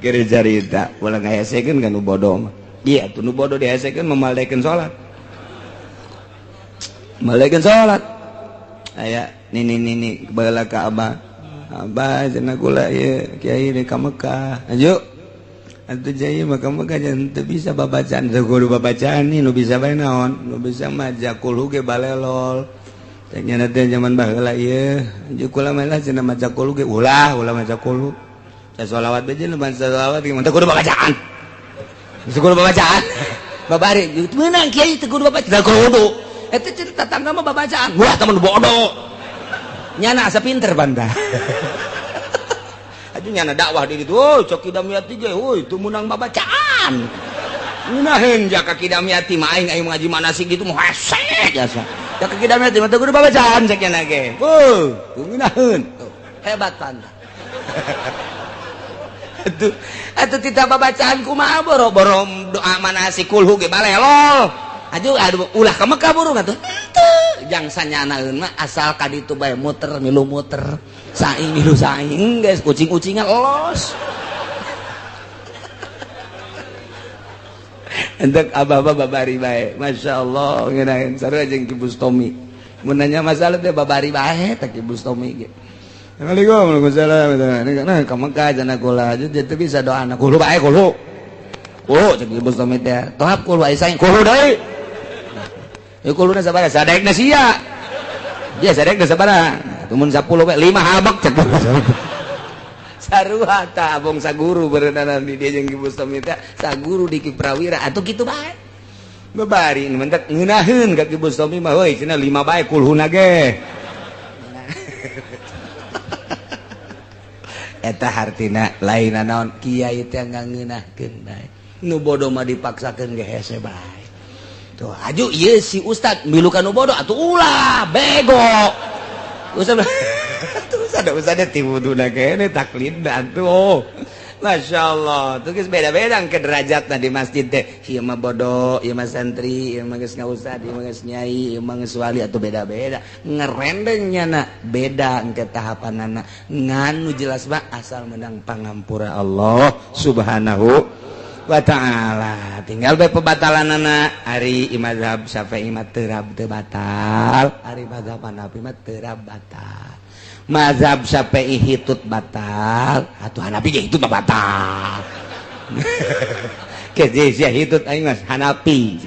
kira cerita ulah ngahesekeun kan nu bodoh mah iya tuh nu bodoh dihesekeun memaldekeun salat maldekeun salat aya nini baheula ka abah cenah kula ieu kiai di ka Mekah ayo atuh jaya mah ka Mekah jangan teu bisa babacaan teu kudu babacaan nih nu bisa bae naon nu bisa mah jakul ge balelol nya teh zaman baheula ieu jeung kula mah lah cenah maca qul ge ulah maca qul salawat beje nu baca salawat ge teu kudu babacaan teu kudu babacaan babari meunang kiai teu kudu babacaan teu kudu eta cerita tetangga mah babacaan wah temen bodoh nyana asa pinter banda atuh nyana dakwah di ditu cok kidamiati ge teu meunang babacaan ngunaheun jaka kidamiati mah aing ngaji manasik gitu mah hesek jasa jaka kidamiati mah teu kudu babacaan cek nyana ge teu ngunaheun hebat banda atuh tita babacaan kumaha boro-boro doa manasik kulhu ge balelol aduh ulah ka Mekah burung atuh teu jang sanyanaeun mah asal ka ditu bae muter milu muter saing milu saing geus kucing-kucingan los entek abah-abah babari bae masyaallah ngeunaheun sarua jeung Ki Bustomi mun nanya masalah teh babari bae teh Ki Bustomi ge Assalamualaikum warahmatullahi wabarakatuh. Ka Mekah cenah kula jadi bisa doana kulo bae kulo. Kulo cek Bos Tomit teh. Tohap kulo bae saing kulo deui. Ya kuluna sabaraha? Sadekna sia. Dia sadekna sabaraha? Tumun 10 we 5 habak cek. Sarua ta abong saguru berenana di dia jeung Bos Tomit teh saguru di Ki Prawira atuh kitu bae. Babari mentek ngeunaheun ka Ki Bos Tomit mah euy cenah 5 bae kulhuna ge. Eta hartina lain naon kiai teh ngangeunahkeun bae nu bodoh mah dipaksakeun ge hese bae tuh aju ieu si ustad milu ka nu bodoh atuh ulah bego ustad tuh ustad tiwuduna kene taklid atuh masyaallah tuh geus beda-beda ke derajatna di masjid teh ieu mah bodoh ieu mah santri ieu mah geus ngaustad ieu mah geus nyai ieu mah geus wali atuh beda-beda ngerendengnya na beda engke tahapanana nganu jelas mah asal menang pangampura Allah subhanahu wa ta'ala tinggal bae pebatalanana ari mazhab Syafi'i mah teu batal ari mazhab Hanafi mah teu batal mazhab Syafi'i hitut batal atuh Hanafi ge hitut batal ke sia hitut aing mas Hanafi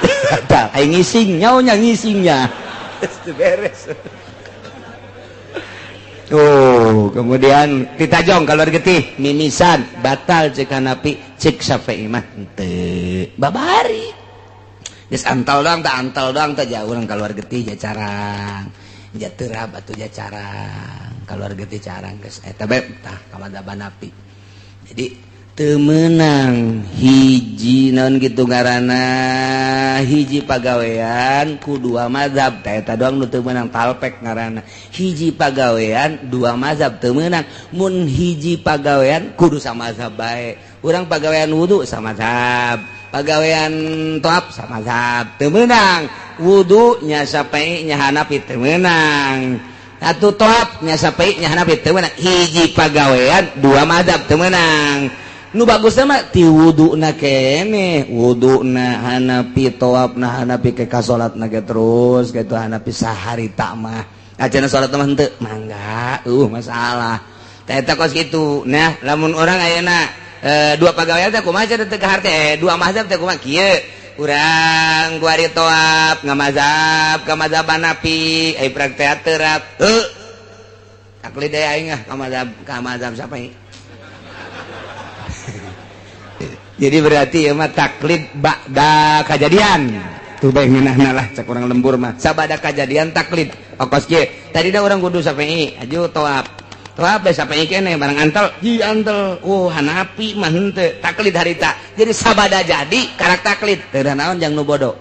batal aing ngising nyaonya ngisingnya beres kemudian ditajong kalau getih mimisan batal cek Hanafi cek Syafi'i mah teu babari geus antal doang teh jauh urang keluar getih jacarang jaterab atau jacarang keluar getih carang geus eta bae tah ka madzhab Hanafi jadi teu meunang hiji naon kitu ngaranna hiji pagawean ku dua mazhab tah eta doang nu teu meunang talpek ngaranna hiji pagawean dua mazhab teu meunang mun hiji pagawean kudu samazhab bae urang pagawean wudu samazhab pagawean toab samazhab teu meunang wudu nya Syafi'i nya Hanafi teu meunang atuh toab nya Syafi'i nya Hanafi teu meunang hiji pagawean dua mazhab teu meunang nu bagusna mah ti wuduna kene wuduna Hanafi toabna Hanafi ke ka salatna ge terus kitu Hanafi saharita mah ajeuna salat mah henteu mangga masalah tah eta kos kitu nah lamun urang ayeuna dua pagawean teh kumaha cenah teu kahar teh dua mazhab teh kumaha kieu urang ku ari toab ngamazhab ka mazhab Hanafi ai praktek terap taklid aing ka mazhab Syafi'i jadi berarti ya mah taklid ba'da kejadian tuh bae ngeunahna lah cek urang lembur mah sabada kejadian taklid okos kieu tadi da urang kudu Syafi'i aju toab bae Syafi'i kene barang antel antel Hanafi mah henteu taklid harita jadi sabada jadi karak taklid teu naon jang nu bodoh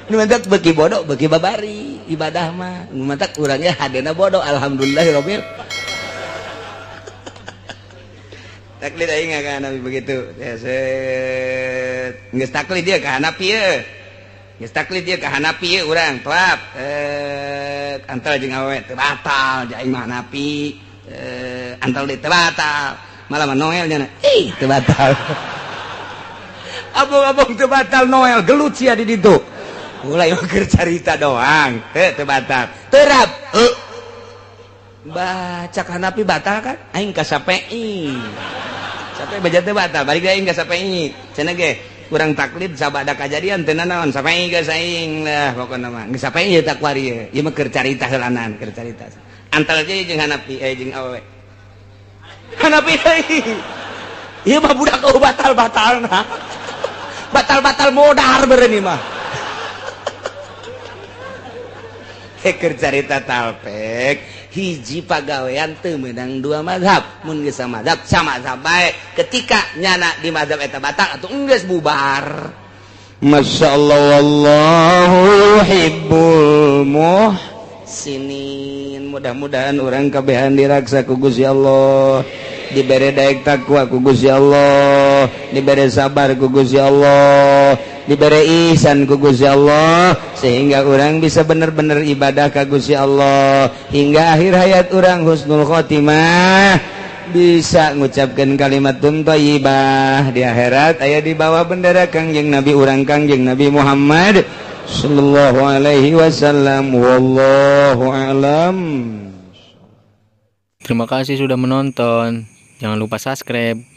nu mentak beuki bodoh beuki babari ibadah mah nu mentak urangnya hadena bodoh alhamdulillahirabbil taklid aing ka Hanafi begitu geus taklid dia ka Hanafi ye geus taklid dia ka Hanafi ye urang toab antal jeung awewe teu batal aing mah Hanafi antal di batal malah Noelnya teu batal abang-abang teu batal Noel gelut sia di ditu mulai keur carita doang teu batal terap baca hanapi batal kan aing ka SPI sampai baca teu batal balik deui aing ka SPI cenah ge kurang taklid sabada kajadian teu naon SPI geus aing lah pokona mah geus SPI ieu tak wari ieu mah keur carita heulanan keur carita antal je jeung hanapi jeung awewe hanapi deui ieu mah budak batal-batalna batal-batal modar bereuni mah keur carita talpek hiji pagawean teu meunang dua mazhab mun geus samazhab samazhab bae ketika nyana di mazhab eta batal atuh geus bubar masyaallah wallahu yuhibbul muhsinin mudah-mudahan urang kabehan diraksa ku Gusti Allah dibere daek takwa ku Gusti Allah dibere sabar ku Gusti Allah diberi ihsan ku Gusti Allah sehingga orang bisa benar-benar ibadah ka Gusti Allah hingga akhir hayat orang husnul khotimah bisa ngucapkan kalimatun thayyibah di akhirat aya di bawah bendera Kangjeng Nabi urang Kangjeng Nabi Muhammad sallallahu alaihi wasallam wallahu alam. Terima kasih sudah menonton. Jangan lupa subscribe.